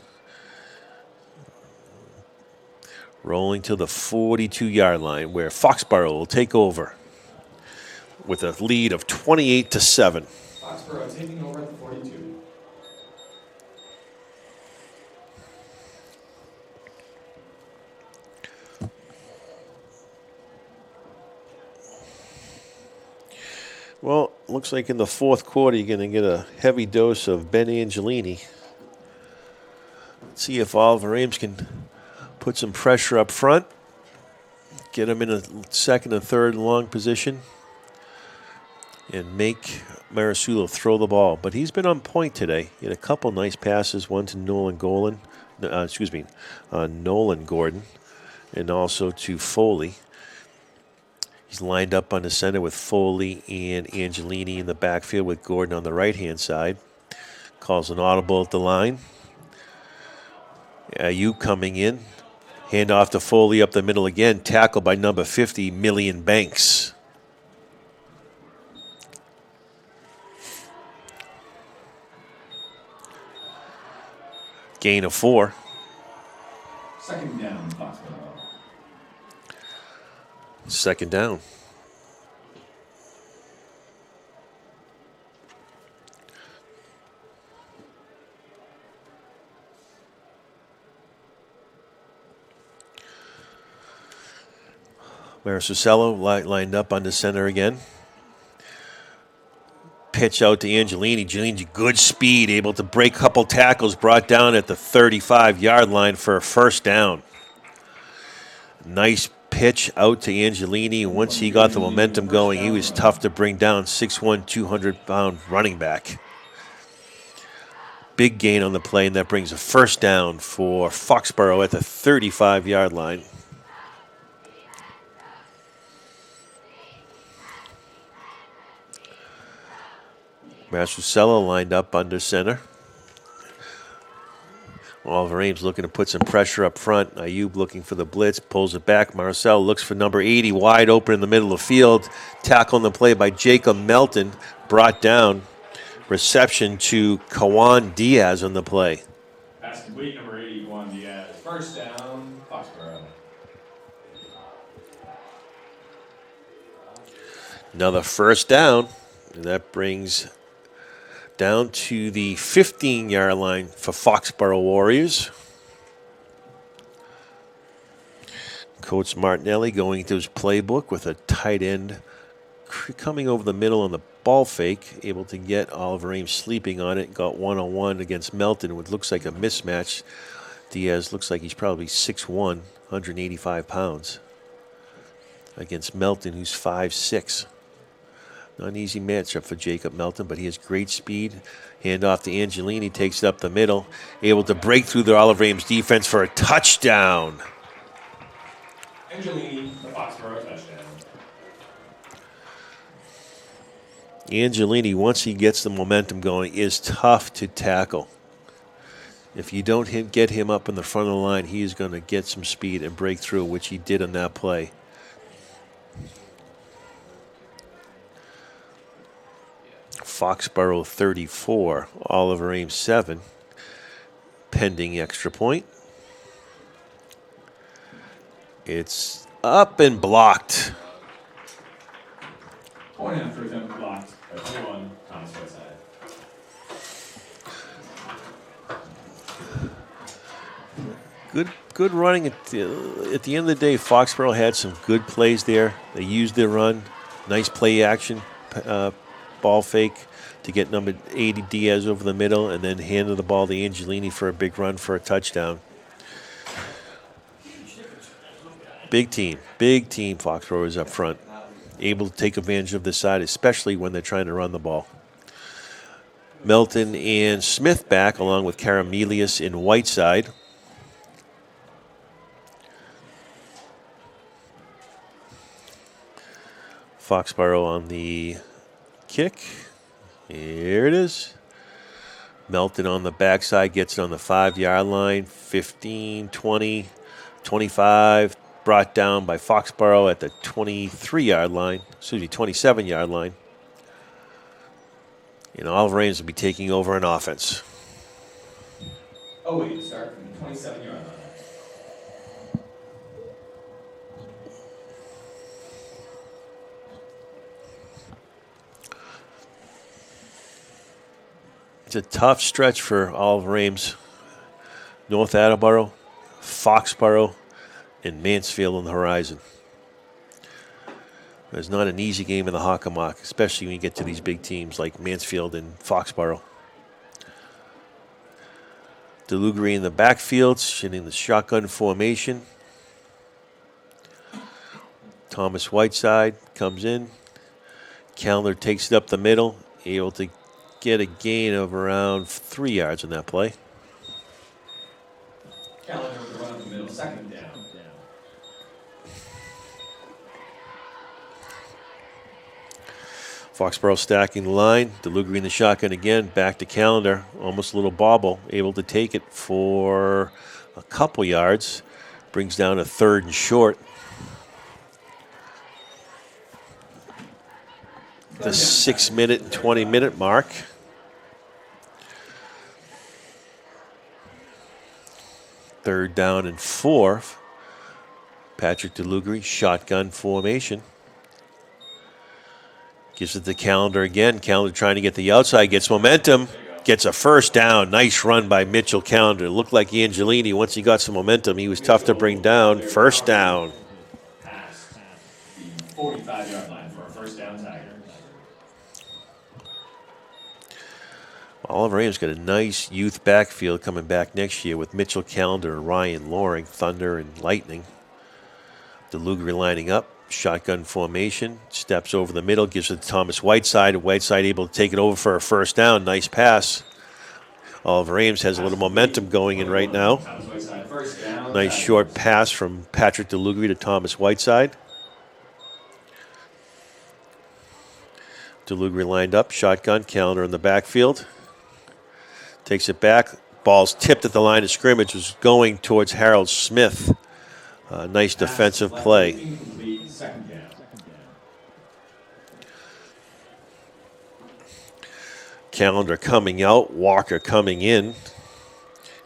Rolling to the 42-yard line, where Foxboro will take over with a lead of 28-7. Foxboro taking over at the 42. Well, looks like in the 4th quarter you're going to get a heavy dose of Ben Angelini. Let's see if Oliver Ames can put some pressure up front, get him in a 2nd and 3rd long position, and make Marisulo throw the ball. But he's been on point today. He had a couple nice passes, one to Nolan Gordon, and also to Foley. He's lined up on the center with Foley and Angelini in the backfield with Gordon on the right-hand side. Calls an audible at the line. Ayuk coming in. Hand off to Foley up the middle again. Tackled by number 50, Million Banks. Gain of 4. 2nd down, Foxboro. 2nd down. Marisulo lined up on the center again. Pitch out to Angelini. Angelini, good speed, able to break a couple tackles, brought down at the 35-yard line for a 1st down. Nice pitch out to Angelini. Once he got the momentum going, he was tough to bring down. 6'1", 200-pound running back. Big gain on the play, and that brings a 1st down for Foxboro at the 35-yard line. Marisulo lined up under center. Oliver Ames looking to put some pressure up front. Ayub looking for the blitz, pulls it back. Marcel looks for number 80, wide open in the middle of the field. Tackle on the play by Jacob Melton, brought down. Reception to Kawan Diaz on the play. Pass complete, number 80, Juan Diaz. 1st down, Foxboro. Another 1st down, and that brings down to the 15-yard line for Foxboro Warriors. Coach Martinelli going to his playbook with a tight end coming over the middle on the ball fake, able to get Oliver Ames sleeping on it. Got one-on-one against Melton, which looks like a mismatch. Diaz looks like he's probably 6'1", 185 pounds. Against Melton, who's 5'6". Not an easy matchup for Jacob Melton, but he has great speed. Hand off to Angelini, takes it up the middle. Able to break through the Oliver Ames defense for a touchdown. Angelini, the Foxboro touchdown. Angelini, once he gets the momentum going, is tough to tackle. If you don't get him up in the front of the line, he is going to get some speed and break through, which he did on that play. Foxboro 34, Oliver Ames 7, pending extra point. It's up and blocked. Point after attempt blocked by 21, Thomas Whiteside. Good running. At the end of the day, Foxboro had some good plays there. They used their run. Nice play action, ball fake to get number 80 Diaz over the middle, and then handed the ball to Angelini for a big run for a touchdown. Big team. Foxboro is up front. Able to take advantage of this side, especially when they're trying to run the ball. Melton and Smith back, along with Karamelius and Whiteside. Foxboro on the kick. Here it is. Melton on the backside gets it on the 5-yard line. 15, 20, 25. Brought down by Foxboro at the 23-yard line. 27-yard line. And Oliver Ames will be taking over on offense. Oh, wait, to start from the 27-yard line. It's a tough stretch for Oliver Ames. North Attleboro, Foxboro, and Mansfield on the horizon. It's not an easy game in the Hockomock, especially when you get to these big teams like Mansfield and Foxboro. DeLugri in the backfield, shooting the shotgun formation. Thomas Whiteside comes in. Callender takes it up the middle, able to get a gain of around 3 yards on that play. Callender with the run up the middle, second down. Foxboro stacking the line. DeLugri in the shotgun again. Back to Callender. Almost a little bobble. Able to take it for a couple yards. Brings down a 3rd and short. The 6-minute and 20-minute mark. Third down and 4. Patrick DeLugri, shotgun formation. Gives it to Callender again. Callender trying to get the outside, gets momentum, gets a first down. Nice run by Mitchell Callender. Looked like Angelini, once he got some momentum, he was tough to bring down. First down. Past the 45-yard line for a first down Tiger. Oliver Ames got a nice youth backfield coming back next year with Mitchell Callender and Ryan Loring, Thunder and Lightning. DeLugri lining up, shotgun formation, steps over the middle, gives it to Thomas Whiteside. Whiteside able to take it over for a first down. Nice pass. Oliver Ames has a little momentum going in right now. Nice short pass from Patrick DeLugri to Thomas Whiteside. DeLugri lined up, shotgun, Callender in the backfield. Takes it back. Ball's tipped at the line of scrimmage. Was going towards Harold Smith. Nice defensive play. Callender coming out. Walker coming in.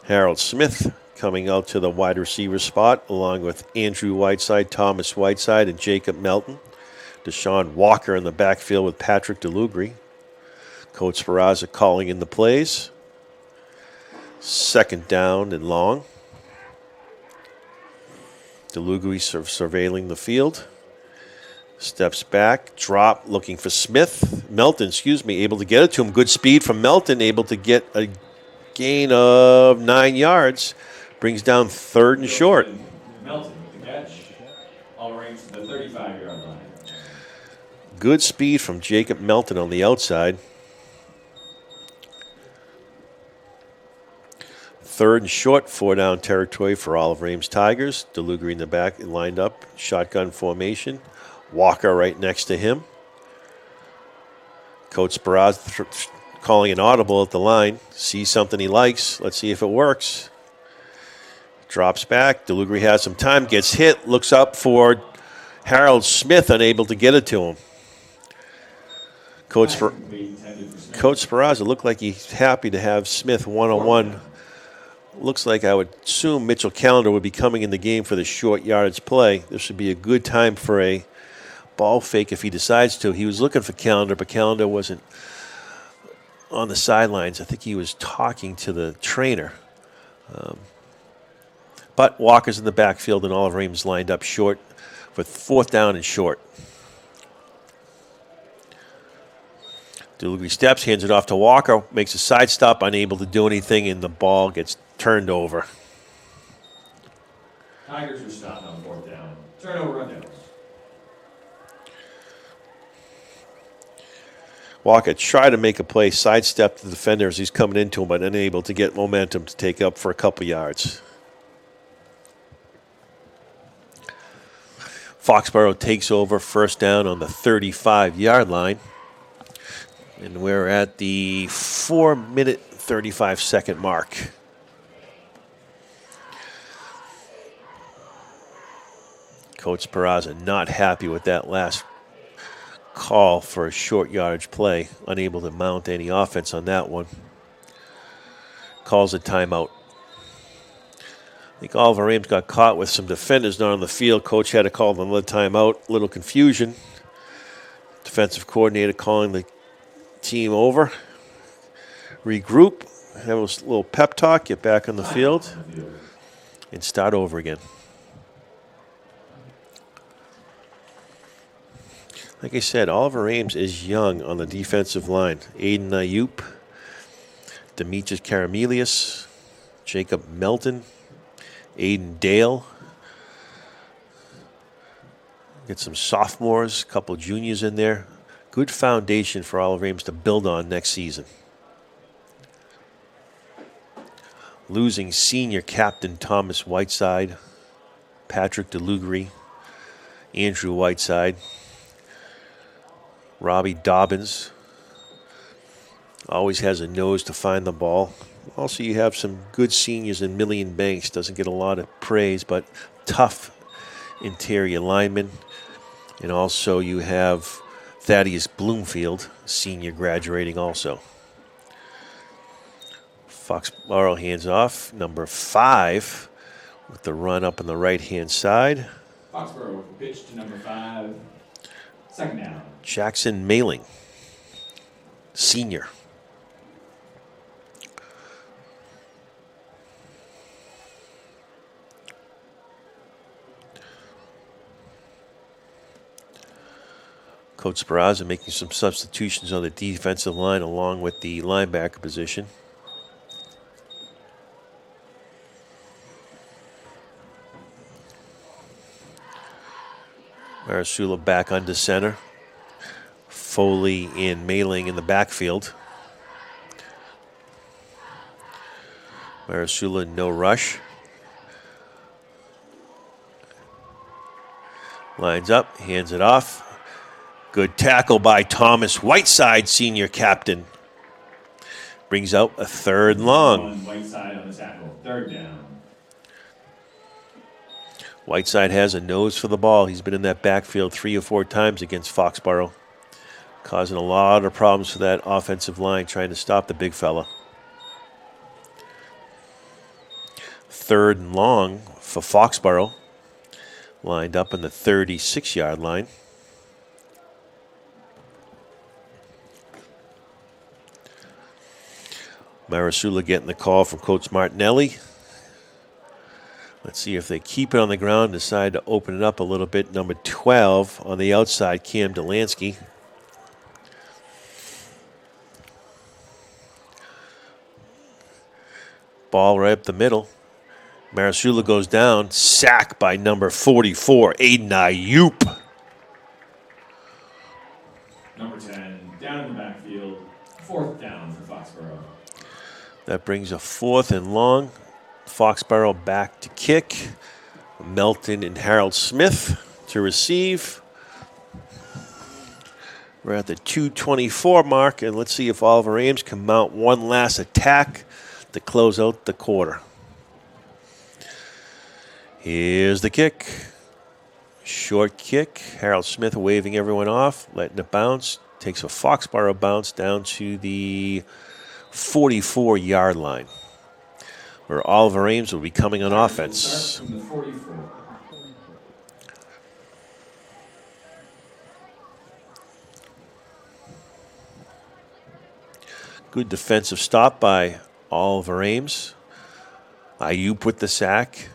Harold Smith coming out to the wide receiver spot along with Andrew Whiteside, Thomas Whiteside, and Jacob Melton. Deshaun Walker in the backfield with Patrick DeLugri. Coach Speraza calling in the plays. Second down and long. DeLugri surveilling the field. Steps back, drop, looking for Smith. Melton, able to get it to him. Good speed from Melton, able to get a gain of 9 yards. Brings down 3rd and short. Melton with the catch. All range to the 35-yard line. Good speed from Jacob Melton on the outside. 3rd and short, 4-down territory for Oliver Ames Tigers. DeLugri in the back, lined up, shotgun formation. Walker right next to him. Coach Speraza calling an audible at the line. Sees something he likes. Let's see if it works. Drops back. DeLugri has some time, gets hit, looks up for Harold Smith, unable to get it to him. Coach Speraza looked like he's happy to have Smith one-on-one. Looks like I would assume Mitchell Callender would be coming in the game for the short yardage play. This would be a good time for a ball fake if he decides to. He was looking for Callender, but Callender wasn't on the sidelines. I think he was talking to the trainer. But Walker's in the backfield, and Oliver Ames lined up short for 4th down and short. DeLugri steps, hands it off to Walker, makes a side stop, unable to do anything, and the ball gets turned over. Tigers are stopped on 4th down. Turnover on downs. Walker tried to make a play, sidestep the defender as he's coming into him, but unable to get momentum to take up for a couple yards. Foxboro takes over 1st down on the 35-yard line. And we're at the 4-minute, 35-second mark. Coach Peraza not happy with that last call for a short yardage play. Unable to mount any offense on that one. Calls a timeout. I think Oliver Ames got caught with some defenders not on the field. Coach had to call another timeout. Little confusion. Defensive coordinator calling the team over. Regroup. Have a little pep talk. Get back on the field. And start over again. Like I said, Oliver Ames is young on the defensive line. Aiden Ayup, Demetrius Karamelius, Jacob Melton, Aiden Dale. Get some sophomores, a couple juniors in there. Good foundation for Oliver Ames to build on next season. Losing senior captain Thomas Whiteside, Patrick DeLugri, Andrew Whiteside, Robbie Dobbins. Always has a nose to find the ball. Also, you have some good seniors in Million Banks. Doesn't get a lot of praise, but tough interior lineman. And also you have Thaddeus Bloomfield, senior, graduating also. Foxboro hands off. Number 5 with the run up on the right-hand side. Foxboro with the pitch to number 5. 2nd down. Jackson Mailing, senior. Coach Peraza making some substitutions on the defensive line along with the linebacker position. Marasula back under center. Foley and Mailing in the backfield. Marasula no rush. Lines up, hands it off. Good tackle by Thomas Whiteside, senior captain. Brings out a 3rd and long. Whiteside on the tackle, 3rd down. Whiteside has a nose for the ball. He's been in that backfield 3 or 4 times against Foxboro, causing a lot of problems for that offensive line trying to stop the big fella. 3rd and long for Foxboro. Lined up on the 36-yard line. Marasula getting the call from Coach Martinelli. Let's see if they keep it on the ground, decide to open it up a little bit. Number 12 on the outside, Cam Delansky. Ball right up the middle. Marasula goes down. Sack by number 44, Aiden Ayup. Number 10, down in the backfield. 4th down for Foxboro. That brings a 4th and long. Foxboro back to kick. Melton and Harold Smith to receive. We're at the 2:24 mark, and let's see if Oliver Ames can mount one last attack to close out the quarter. Here's the kick. Short kick. Harold Smith waving everyone off, letting it bounce. Takes a Foxboro bounce down to the 44-yard line, where Oliver Ames will be coming on offense. From the 44. Good defensive stop by Oliver Ames. Ayuk with the sack.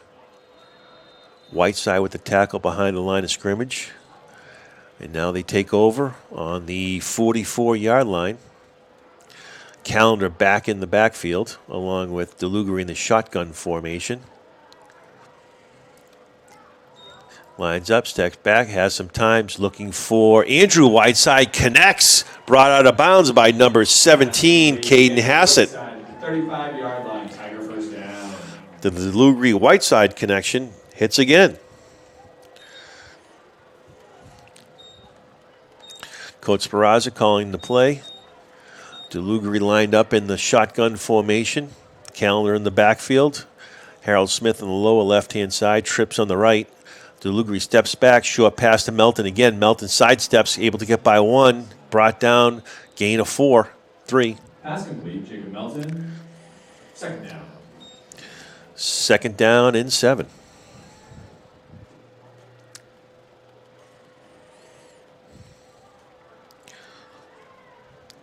Whiteside with the tackle behind the line of scrimmage. And now they take over on the 44-yard line. Callender back in the backfield, along with DeLuger in the shotgun formation. Lines up, steps back, has some times looking for Andrew Whiteside, connects, brought out of bounds by number 17, Caden Hassett. 35-yard line, Tiger first down. The DeLuger Whiteside connection hits again. Coach Speraza calling the play. DeLuger lined up in the shotgun formation. Callender in the backfield. Harold Smith on the lower left-hand side, trips on the right. DeLuger steps back, short pass to Melton again. Melton sidesteps, able to get by one. Brought down, gain of 4, 3. Pass complete, Jacob Melton. Second down. Second down and 7.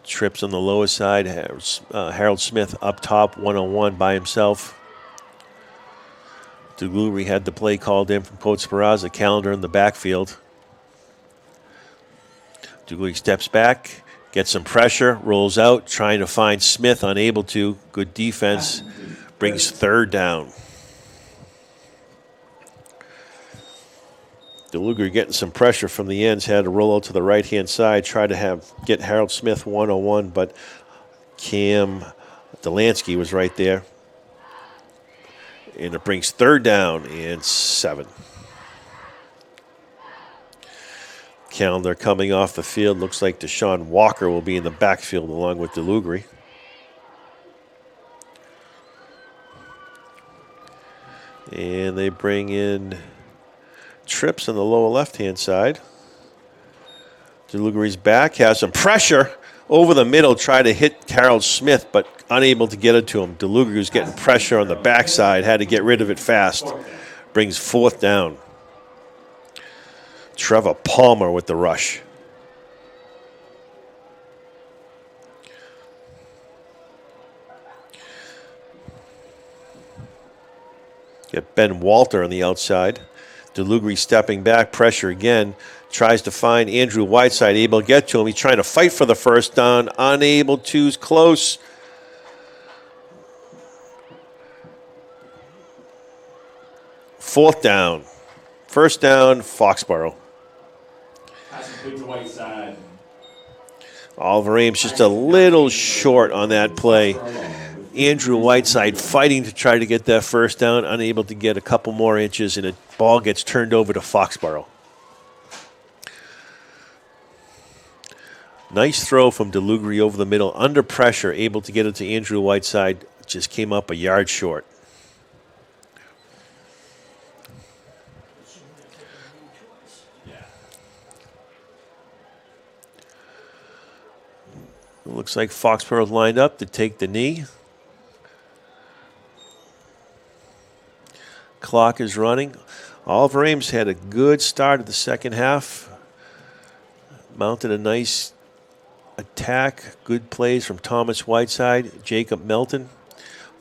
Trips on the lower side. Harold Smith up top, 1-on-1 by himself. DeLuger had the play called in from Coach Speraza. Callender in the backfield. DeLuger steps back, gets some pressure, rolls out, trying to find Smith, unable to. Good defense, brings third down. DeLuger getting some pressure from the ends, had to roll out to the right-hand side, try to get Harold Smith 1-on-1, but Cam Delansky was right there. And it brings third down and 7. Callender coming off the field. Looks like Deshaun Walker will be in the backfield along with DeLuger. And they bring in Trips on the lower left-hand side. DeLuger's back, has some pressure over the middle, try to hit Harold Smith, but unable to get it to him. DeLuger's getting pressure on the backside, had to get rid of it fast. Brings fourth down. Trevor Palmer with the rush. Get Ben Walter on the outside. DeLuger stepping back, pressure again. Tries to find Andrew Whiteside, able to get to him. He's trying to fight for the first down, unable to, is close. Fourth down. First down, Foxboro. Pass complete to Whiteside. Oliver Ames just a little short on that play. Andrew Whiteside fighting to try to get that first down, unable to get a couple more inches, and the ball gets turned over to Foxboro. Nice throw from DeLuger over the middle, under pressure, able to get it to Andrew Whiteside, just came up a yard short. It looks like Foxboro's lined up to take the knee. Clock is running. Oliver Ames had a good start of the second half. Mounted a nice attack. Good plays from Thomas Whiteside, Jacob Melton.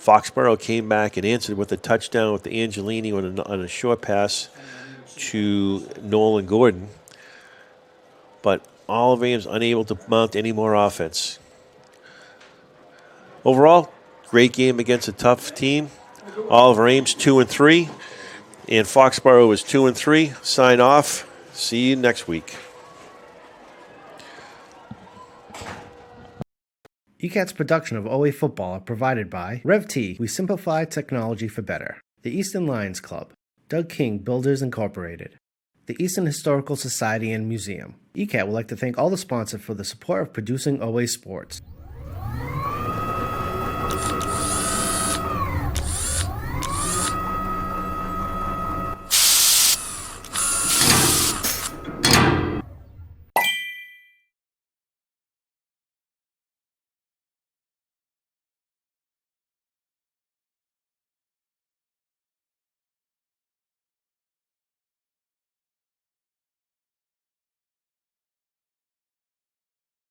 Foxboro came back and answered with a touchdown with the Angelini on a short pass to Nolan Gordon. But Oliver Ames unable to mount any more offense. Overall, great game against a tough team. Oliver Ames 2-3, and Foxboro is 2-3. Sign off. See you next week. ECAT's production of OA football are provided by RevT. We simplify technology for better. The Easton Lions Club. Doug King Builders Incorporated. The Easton Historical Society and Museum. ECAT would like to thank all the sponsors for the support of producing OA sports.